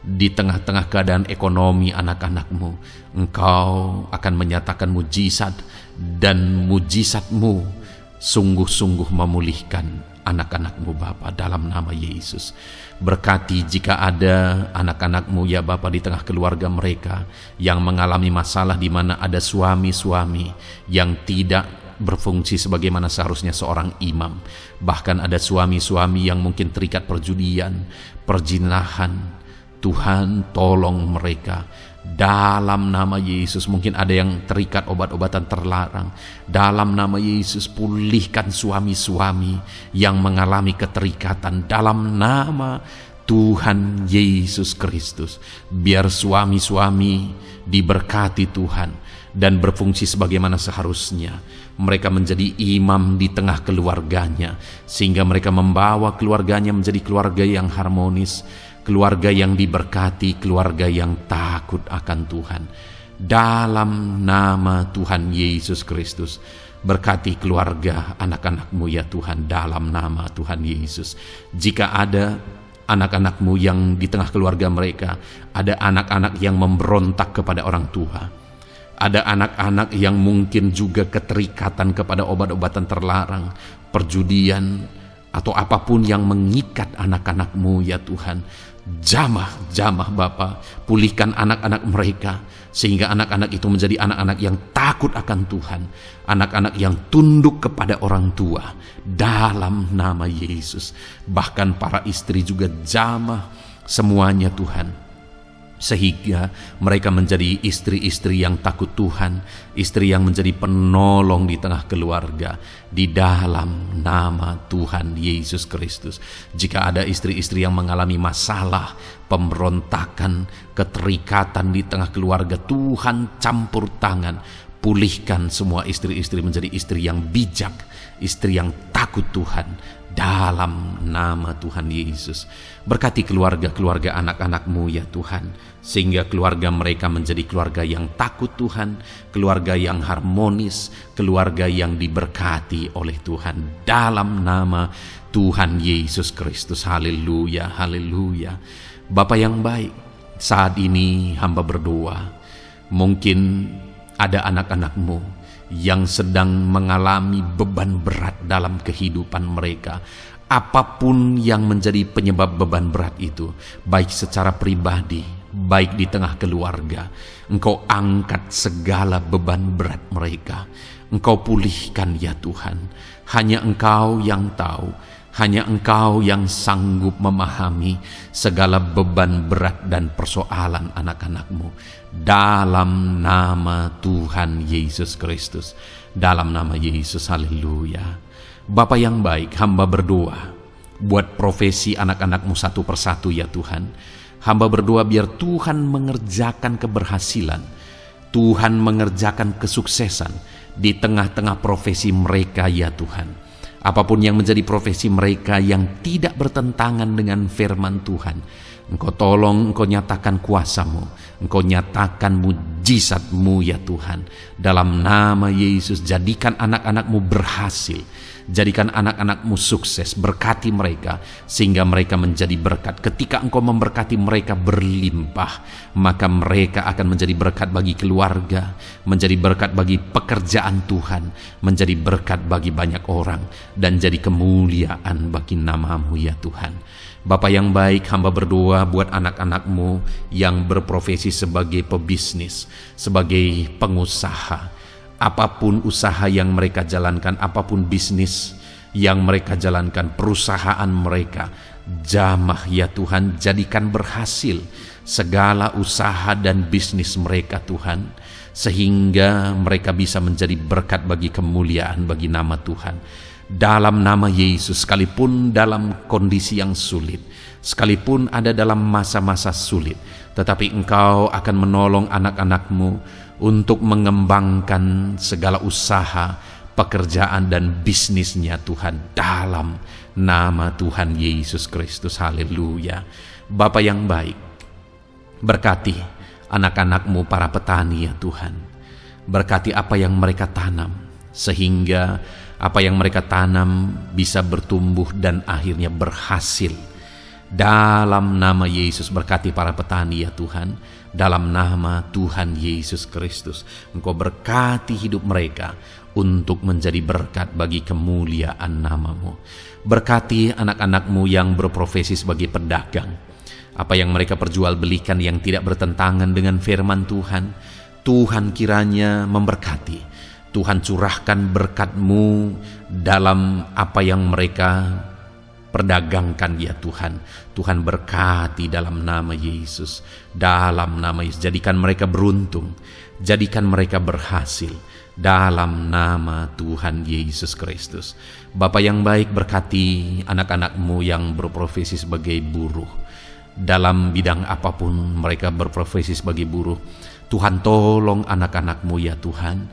B: di tengah-tengah keadaan ekonomi anak-anak-Mu, Engkau akan menyatakan mujizat, dan mujizat-Mu sungguh-sungguh memulihkan anak-anak-Mu Bapa dalam nama Yesus. Berkati jika ada anak-anak-Mu ya Bapa di tengah keluarga mereka yang mengalami masalah di mana ada suami-suami yang tidak berfungsi sebagaimana seharusnya seorang imam. Bahkan ada suami-suami yang mungkin terikat perjudian, perjinahan. Tuhan tolong mereka dalam nama Yesus. Mungkin ada yang terikat obat-obatan terlarang. Dalam nama Yesus, pulihkan suami-suami yang mengalami keterikatan dalam nama Tuhan Yesus Kristus. Biar suami-suami diberkati Tuhan dan berfungsi sebagaimana seharusnya. Mereka menjadi imam di tengah keluarganya, sehingga mereka membawa keluarganya menjadi keluarga yang harmonis, keluarga yang diberkati, keluarga yang takut akan Tuhan. Dalam nama Tuhan Yesus Kristus, berkati keluarga anak-anak-Mu ya Tuhan, dalam nama Tuhan Yesus. Jika ada anak-anak-Mu yang di tengah keluarga mereka, ada anak-anak yang memberontak kepada orang tua, ada anak-anak yang mungkin juga keterikatan kepada obat-obatan terlarang, perjudian, atau apapun yang mengikat anak-anak-Mu ya Tuhan. Jamah Bapa, pulihkan anak-anak mereka, sehingga anak-anak itu menjadi anak-anak yang takut akan Tuhan, anak-anak yang tunduk kepada orang tua, dalam nama Yesus. Bahkan para istri juga jamah semuanya Tuhan, sehingga mereka menjadi istri-istri yang takut Tuhan, istri yang menjadi penolong di tengah keluarga, di dalam nama Tuhan Yesus Kristus. Jika ada istri-istri yang mengalami masalah, pemberontakan, keterikatan di tengah keluarga, Tuhan campur tangan, pulihkan semua istri-istri menjadi istri yang bijak, istri yang takut Tuhan, dalam nama Tuhan Yesus. Berkati keluarga-keluarga anak-anak-Mu ya Tuhan, sehingga keluarga mereka menjadi keluarga yang takut Tuhan, keluarga yang harmonis, keluarga yang diberkati oleh Tuhan, dalam nama Tuhan Yesus Kristus. Haleluya, haleluya. Bapa yang baik, saat ini hamba berdoa, mungkin ada anak-anak-Mu yang sedang mengalami beban berat dalam kehidupan mereka. Apapun yang menjadi penyebab beban berat itu, baik secara pribadi, baik di tengah keluarga, Engkau angkat segala beban berat mereka. Engkau pulihkan ya Tuhan. Hanya Engkau yang tahu, hanya Engkau yang sanggup memahami segala beban berat dan persoalan anak-anak-Mu. Dalam nama Tuhan Yesus Kristus, dalam nama Yesus, haleluya. Bapa yang baik, hamba berdoa buat profesi anak-anak-Mu satu persatu ya Tuhan. Hamba berdoa biar Tuhan mengerjakan keberhasilan, Tuhan mengerjakan kesuksesan di tengah-tengah profesi mereka ya Tuhan. Apapun yang menjadi profesi mereka yang tidak bertentangan dengan firman Tuhan, Engkau tolong, Engkau nyatakan kuasa-Mu, Engkau nyatakan mujizat-Mu ya Tuhan. Dalam nama Yesus, jadikan anak-anak-Mu berhasil, jadikan anak-anak-Mu sukses, berkati mereka sehingga mereka menjadi berkat. Ketika Engkau memberkati mereka berlimpah, maka mereka akan menjadi berkat bagi keluarga, menjadi berkat bagi pekerjaan Tuhan, menjadi berkat bagi banyak orang, dan jadi kemuliaan bagi nama-Mu ya Tuhan. Bapa yang baik, hamba berdoa buat anak-anak-Mu yang berprofesi sebagai pebisnis, sebagai pengusaha. Apapun usaha yang mereka jalankan, apapun bisnis yang mereka jalankan, perusahaan mereka, jamah ya Tuhan, jadikan berhasil segala usaha dan bisnis mereka Tuhan, sehingga mereka bisa menjadi berkat bagi kemuliaan bagi nama Tuhan. Dalam nama Yesus, sekalipun dalam kondisi yang sulit, sekalipun ada dalam masa-masa sulit, tetapi Engkau akan menolong anak-anak-Mu untuk mengembangkan segala usaha, pekerjaan dan bisnisnya Tuhan, dalam nama Tuhan Yesus Kristus. Haleluya. Bapa yang baik, berkati anak-anak-Mu para petani ya Tuhan. Berkati apa yang mereka tanam, sehingga apa yang mereka tanam bisa bertumbuh dan akhirnya berhasil. Dalam nama Yesus, berkati para petani ya Tuhan. Dalam nama Tuhan Yesus Kristus, Engkau berkati hidup mereka untuk menjadi berkat bagi kemuliaan nama-Mu. Berkati anak-anak-Mu yang berprofesi sebagai pedagang. Apa yang mereka perjualbelikan yang tidak bertentangan dengan firman Tuhan, Tuhan kiranya memberkati. Tuhan curahkan berkat-Mu dalam apa yang mereka perdagangkan ya Tuhan. Tuhan berkati dalam nama Yesus. Dalam nama Yesus, jadikan mereka beruntung, jadikan mereka berhasil, dalam nama Tuhan Yesus Kristus. Bapa yang baik, berkati anak-anak-Mu yang berprofesi sebagai buruh. Dalam bidang apapun mereka berprofesi sebagai buruh, Tuhan tolong anak-anak-Mu ya Tuhan.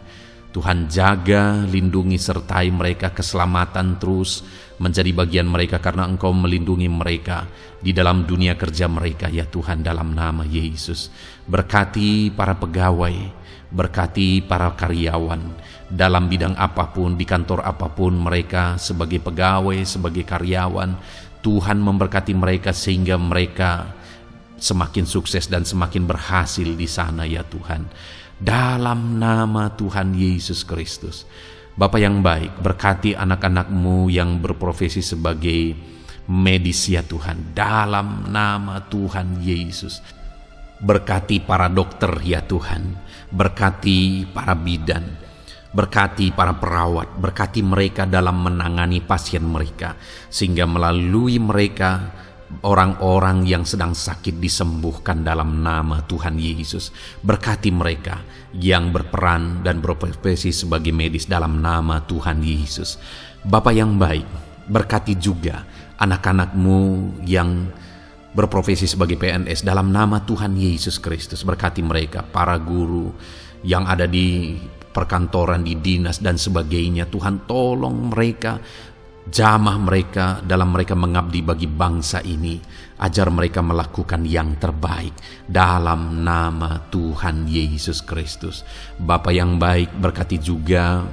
B: Tuhan jaga, lindungi, sertai mereka, keselamatan terus menjadi bagian mereka karena Engkau melindungi mereka di dalam dunia kerja mereka ya Tuhan, dalam nama Yesus. Berkati para pegawai, berkati para karyawan dalam bidang apapun, di kantor apapun mereka sebagai pegawai, sebagai karyawan. Tuhan memberkati mereka sehingga mereka semakin sukses dan semakin berhasil di sana ya Tuhan, dalam nama Tuhan Yesus Kristus. Bapa yang baik, berkati anak-anak-Mu yang berprofesi sebagai medis ya Tuhan, dalam nama Tuhan Yesus. Berkati para dokter ya Tuhan, berkati para bidan, berkati para perawat, berkati mereka dalam menangani pasien mereka, sehingga melalui mereka orang-orang yang sedang sakit disembuhkan dalam nama Tuhan Yesus. Berkati mereka yang berperan dan berprofesi sebagai medis dalam nama Tuhan Yesus. Bapa yang baik, berkati juga anak-anak-Mu yang berprofesi sebagai PNS dalam nama Tuhan Yesus Kristus. Berkati mereka, para guru yang ada di perkantoran, di dinas dan sebagainya. Tuhan tolong mereka, jamah mereka dalam mereka mengabdi bagi bangsa ini. Ajar mereka melakukan yang terbaik dalam nama Tuhan Yesus Kristus. Bapa yang baik, berkati juga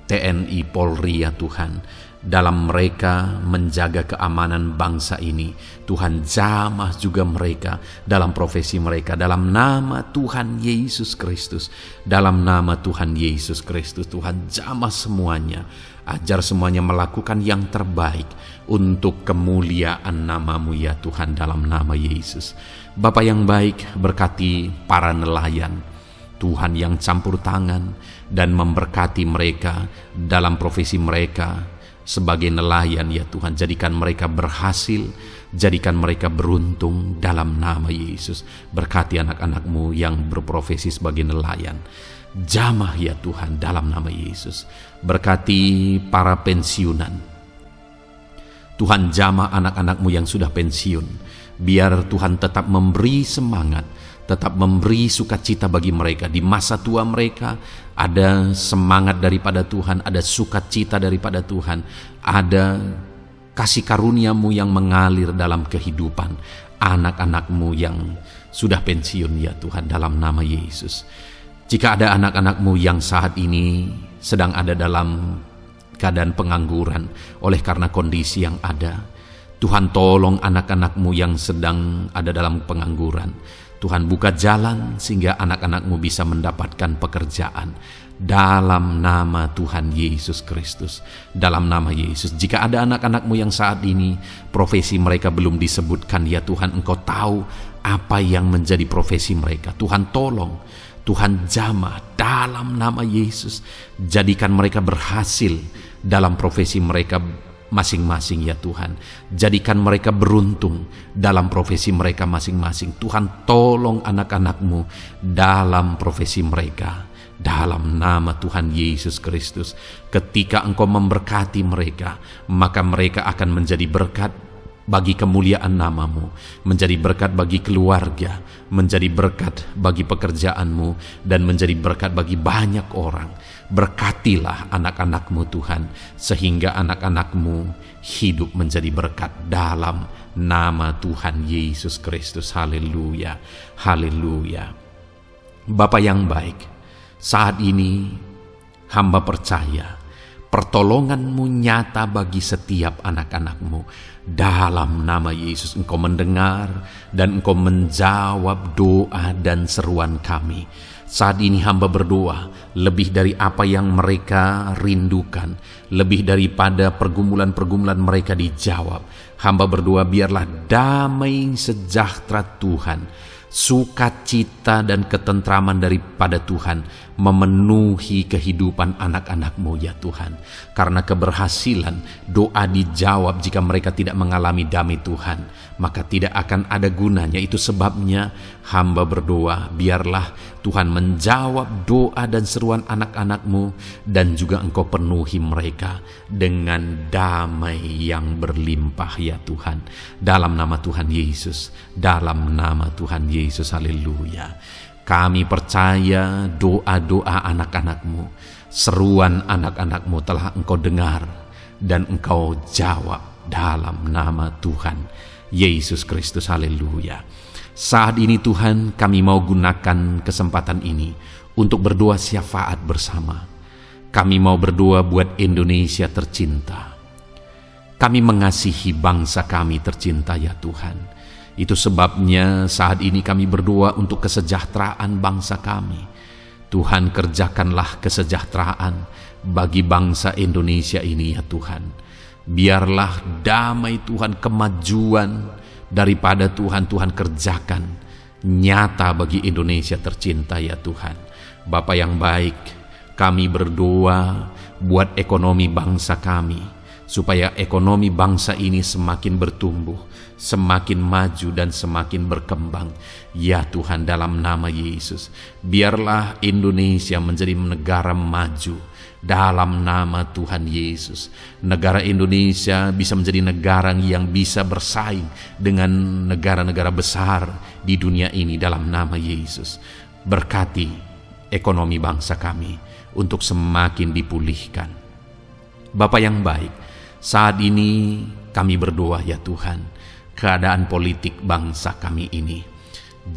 B: TNI Polri ya Tuhan, dalam mereka menjaga keamanan bangsa ini. Tuhan jamah juga mereka dalam profesi mereka dalam nama Tuhan Yesus Kristus. Dalam nama Tuhan Yesus Kristus, Tuhan jamah semuanya. Ajar semuanya melakukan yang terbaik untuk kemuliaan nama-Mu ya Tuhan, dalam nama Yesus. Bapa yang baik, berkati para nelayan Tuhan yang campur tangan dan memberkati mereka dalam profesi mereka sebagai nelayan ya Tuhan. Jadikan mereka berhasil, jadikan mereka beruntung dalam nama Yesus. Berkati anak-anak-Mu yang berprofesi sebagai nelayan, jamah ya Tuhan dalam nama Yesus. Berkati para pensiunan Tuhan, jamah anak-anak-Mu yang sudah pensiun. Biar Tuhan tetap memberi semangat, tetap memberi sukacita bagi mereka di masa tua mereka. Ada semangat daripada Tuhan, ada sukacita daripada Tuhan, ada kasih karunia-Mu yang mengalir dalam kehidupan anak-anak-Mu yang sudah pensiun ya Tuhan, dalam nama Yesus. Jika ada anak-anak-Mu yang saat ini sedang ada dalam keadaan pengangguran oleh karena kondisi yang ada, Tuhan tolong anak-anak-Mu yang sedang ada dalam pengangguran. Tuhan buka jalan sehingga anak-anak-Mu bisa mendapatkan pekerjaan dalam nama Tuhan Yesus Kristus. Dalam nama Yesus. Jika ada anak-anak-Mu yang saat ini profesi mereka belum disebutkan ya Tuhan, Engkau tahu apa yang menjadi profesi mereka. Tuhan tolong, Tuhan jamah dalam nama Yesus. Jadikan mereka berhasil dalam profesi mereka masing-masing ya Tuhan. Jadikan mereka beruntung dalam profesi mereka masing-masing. Tuhan tolong anak-anak-Mu dalam profesi mereka dalam nama Tuhan Yesus Kristus. Ketika Engkau memberkati mereka, maka mereka akan menjadi berkat bagi kemuliaan nama-Mu, menjadi berkat bagi keluarga, menjadi berkat bagi pekerjaan-Mu, dan menjadi berkat bagi banyak orang. Berkatilah anak-anak-Mu Tuhan, sehingga anak-anak-Mu hidup menjadi berkat dalam nama Tuhan Yesus Kristus. Haleluya, haleluya. Bapa yang baik, saat ini hamba percaya pertolongan-Mu nyata bagi setiap anak-anak-Mu. Dalam nama Yesus, Engkau mendengar dan Engkau menjawab doa dan seruan kami. Saat ini hamba berdoa lebih dari apa yang mereka rindukan, lebih daripada pergumulan-pergumulan mereka dijawab. Hamba berdoa biarlah damai sejahtera Tuhan, sukacita dan ketentraman daripada Tuhan memenuhi kehidupan anak-anak-Mu ya Tuhan. Karena keberhasilan doa dijawab jika mereka tidak mengalami damai Tuhan, maka tidak akan ada gunanya. Itu sebabnya hamba berdoa biarlah Tuhan menjawab doa dan seruan anak-anak-Mu, dan juga Engkau penuhi mereka dengan damai yang berlimpah ya Tuhan. Dalam nama Tuhan Yesus, dalam nama Tuhan Yesus, haleluya. Kami percaya doa-doa anak-anak-Mu, seruan anak-anak-Mu telah Engkau dengar dan Engkau jawab dalam nama Tuhan Yesus Kristus, haleluya. Saat ini Tuhan, kami mau gunakan kesempatan ini untuk berdoa syafaat bersama. Kami mau berdoa buat Indonesia tercinta. Kami mengasihi bangsa kami tercinta ya Tuhan. Itu sebabnya saat ini kami berdoa untuk kesejahteraan bangsa kami. Tuhan, kerjakanlah kesejahteraan bagi bangsa Indonesia ini ya Tuhan. Biarlah damai Tuhan, kemajuan daripada Tuhan kerjakan nyata bagi Indonesia tercinta ya Tuhan. Bapa yang baik, kami berdoa buat ekonomi bangsa kami, supaya ekonomi bangsa ini semakin bertumbuh, semakin maju dan semakin berkembang ya Tuhan, dalam nama Yesus. Biarlah Indonesia menjadi negara maju dalam nama Tuhan Yesus. Negara Indonesia bisa menjadi negara yang bisa bersaing dengan negara-negara besar di dunia ini dalam nama Yesus. Berkati ekonomi bangsa kami untuk semakin dipulihkan. Bapa yang baik, saat ini kami berdoa ya Tuhan, keadaan politik bangsa kami ini.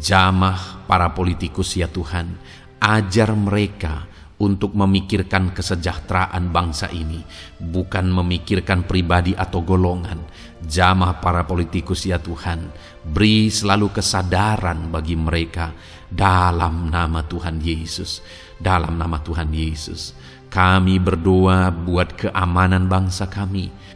B: Jamah para politikus ya Tuhan, ajar mereka untuk memikirkan kesejahteraan bangsa ini, bukan memikirkan pribadi atau golongan. Jamah para politikus ya Tuhan, beri selalu kesadaran bagi mereka dalam nama Tuhan Yesus. Dalam nama Tuhan Yesus, kami berdoa buat keamanan bangsa kami.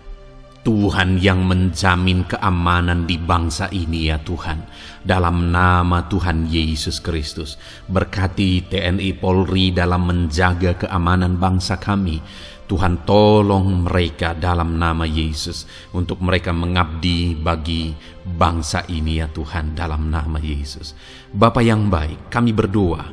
B: Tuhan yang menjamin keamanan di bangsa ini ya Tuhan, dalam nama Tuhan Yesus Kristus. Berkati TNI Polri dalam menjaga keamanan bangsa kami. Tuhan, tolong mereka dalam nama Yesus, untuk mereka mengabdi bagi bangsa ini ya Tuhan, dalam nama Yesus. Bapa yang baik, kami berdoa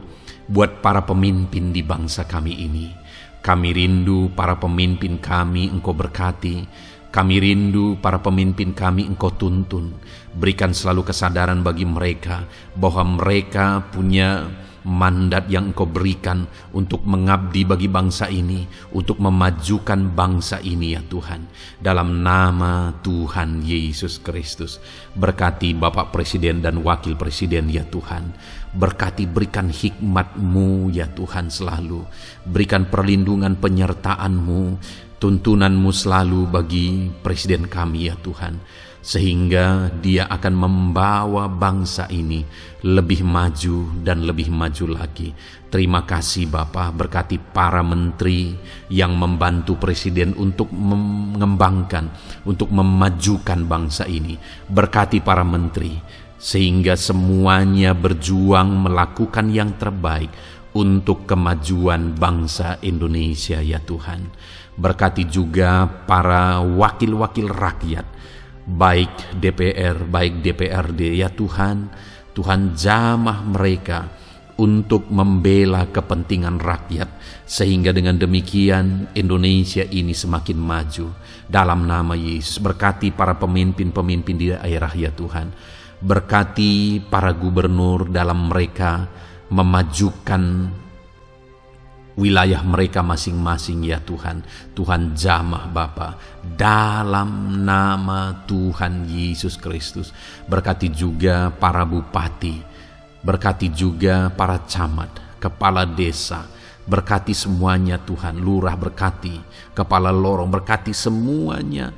B: buat para pemimpin di bangsa kami ini. Kami rindu para pemimpin kami Engkau berkati. Kami rindu para pemimpin kami Engkau tuntun. Berikan selalu kesadaran bagi mereka bahwa mereka punya mandat yang Engkau berikan untuk mengabdi bagi bangsa ini, untuk memajukan bangsa ini ya Tuhan. Dalam nama Tuhan Yesus Kristus, berkati Bapak Presiden dan Wakil Presiden ya Tuhan. Berkati, berikan hikmat-Mu ya Tuhan selalu. Berikan perlindungan penyertaan-Mu, tuntunan-Mu selalu bagi Presiden kami ya Tuhan, sehingga dia akan membawa bangsa ini lebih maju dan lebih maju lagi. Terima kasih Bapa. Berkati para menteri yang membantu Presiden untuk mengembangkan, untuk memajukan bangsa ini. Berkati para menteri, sehingga semuanya berjuang melakukan yang terbaik untuk kemajuan bangsa Indonesia ya Tuhan. Berkati juga para wakil-wakil rakyat, baik DPR, baik DPRD ya Tuhan. Tuhan, jamah mereka untuk membela kepentingan rakyat, sehingga dengan demikian Indonesia ini semakin maju. Dalam nama Yesus, berkati para pemimpin-pemimpin di daerah ya Tuhan. Berkati para gubernur dalam mereka memajukan wilayah mereka masing-masing ya Tuhan. Tuhan, jamah Bapa, dalam nama Tuhan Yesus Kristus. Berkati juga para bupati, berkati juga para camat, kepala desa, berkati semuanya Tuhan. Lurah berkati, kepala lorong berkati semuanya,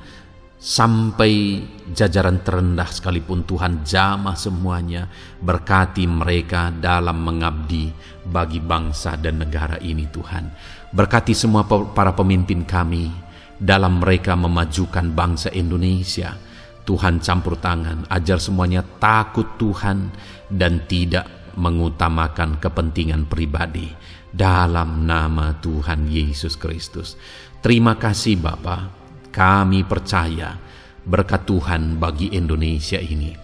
B: sampai jajaran terendah sekalipun Tuhan, jamah semuanya. Berkati mereka dalam mengabdi bagi bangsa dan negara ini Tuhan. Berkati semua para pemimpin kami dalam mereka memajukan bangsa Indonesia. Tuhan, campur tangan, ajar semuanya takut Tuhan dan tidak mengutamakan kepentingan pribadi. Dalam nama Tuhan Yesus Kristus. Terima kasih Bapa. Kami percaya berkat Tuhan bagi Indonesia ini.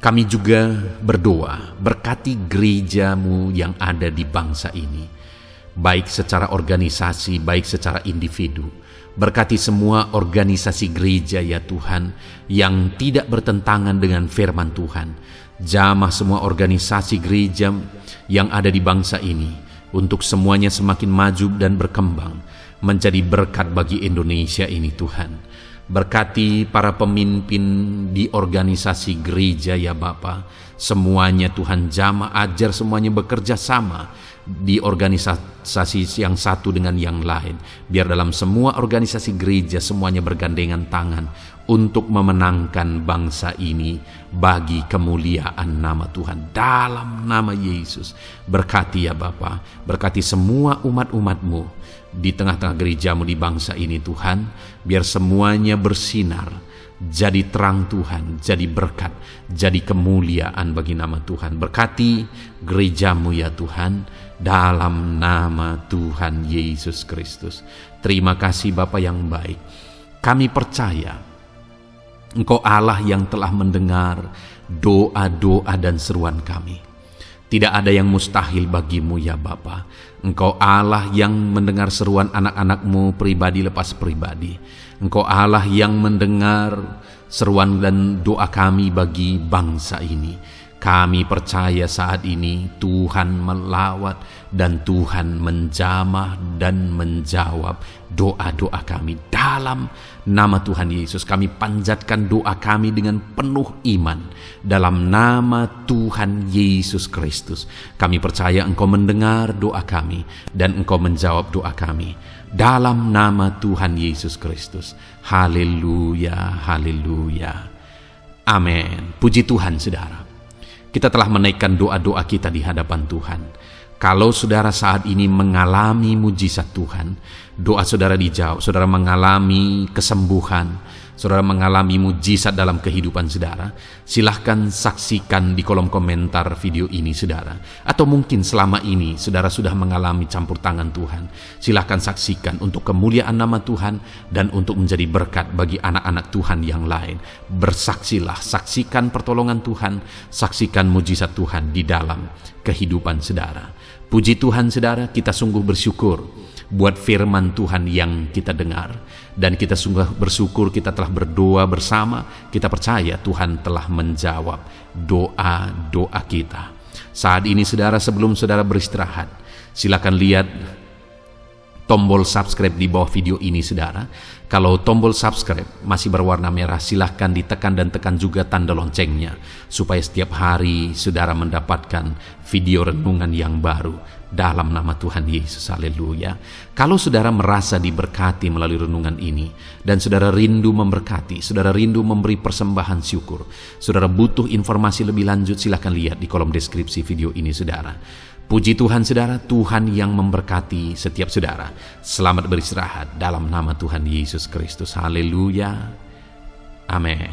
B: Kami juga berdoa, berkati gerejamu yang ada di bangsa ini, baik secara organisasi, baik secara individu. Berkati semua organisasi gereja ya Tuhan, yang tidak bertentangan dengan firman Tuhan. Jamah semua organisasi gereja yang ada di bangsa ini, untuk semuanya semakin maju dan berkembang, menjadi berkat bagi Indonesia ini Tuhan. Berkati para pemimpin di organisasi gereja ya Bapa, semuanya Tuhan jamah, ajar semuanya bekerja sama di organisasi yang satu dengan yang lain. Biar dalam semua organisasi gereja semuanya bergandengan tangan untuk memenangkan bangsa ini bagi kemuliaan nama Tuhan. Dalam nama Yesus, berkati ya Bapa, berkati semua umat-umat-Mu di tengah-tengah gerejamu di bangsa ini Tuhan, biar semuanya bersinar, jadi terang Tuhan, jadi berkat, jadi kemuliaan bagi nama Tuhan. Berkati gerejamu ya Tuhan, dalam nama Tuhan Yesus Kristus. Terima kasih Bapa yang baik. Kami percaya Engkau Allah yang telah mendengar doa-doa dan seruan kami. Tidak ada yang mustahil bagimu ya Bapa. Engkau Allah yang mendengar seruan anak-anak-Mu pribadi lepas pribadi. Engkau Allah yang mendengar seruan dan doa kami bagi bangsa ini. Kami percaya saat ini Tuhan melawat dan Tuhan menjamah dan menjawab doa-doa kami. Dalam nama Tuhan Yesus kami panjatkan doa kami dengan penuh iman. Dalam nama Tuhan Yesus Kristus kami percaya Engkau mendengar doa kami dan Engkau menjawab doa kami. Dalam nama Tuhan Yesus Kristus. Haleluya, haleluya. Amin. Puji Tuhan saudara. Kita telah menaikkan doa-doa kita di hadapan Tuhan. Kalau saudara saat ini mengalami mujizat Tuhan, doa saudara dijawab, saudara mengalami kesembuhan, saudara mengalami mujizat dalam kehidupan saudara, silahkan saksikan di kolom komentar video ini saudara. Atau mungkin selama ini saudara sudah mengalami campur tangan Tuhan, silahkan saksikan untuk kemuliaan nama Tuhan dan untuk menjadi berkat bagi anak-anak Tuhan yang lain. Bersaksilah, saksikan pertolongan Tuhan, saksikan mujizat Tuhan di dalam kehidupan saudara. Puji Tuhan saudara, kita sungguh bersyukur buat firman Tuhan yang kita dengar. Dan kita sungguh bersyukur kita telah berdoa bersama. Kita percaya Tuhan telah menjawab doa-doa kita. Saat ini saudara, sebelum saudara beristirahat, silakan lihat tombol subscribe di bawah video ini saudara. Kalau tombol subscribe masih berwarna merah, silahkan ditekan dan tekan juga tanda loncengnya, supaya setiap hari saudara mendapatkan video renungan yang baru dalam nama Tuhan Yesus. Haleluya. Kalau saudara merasa diberkati melalui renungan ini dan saudara rindu memberkati, saudara rindu memberi persembahan syukur, saudara butuh informasi lebih lanjut, silahkan lihat di kolom deskripsi video ini saudara. Puji Tuhan saudara, Tuhan yang memberkati setiap saudara. Selamat beristirahat dalam nama Tuhan Yesus Kristus. Haleluya. Amin.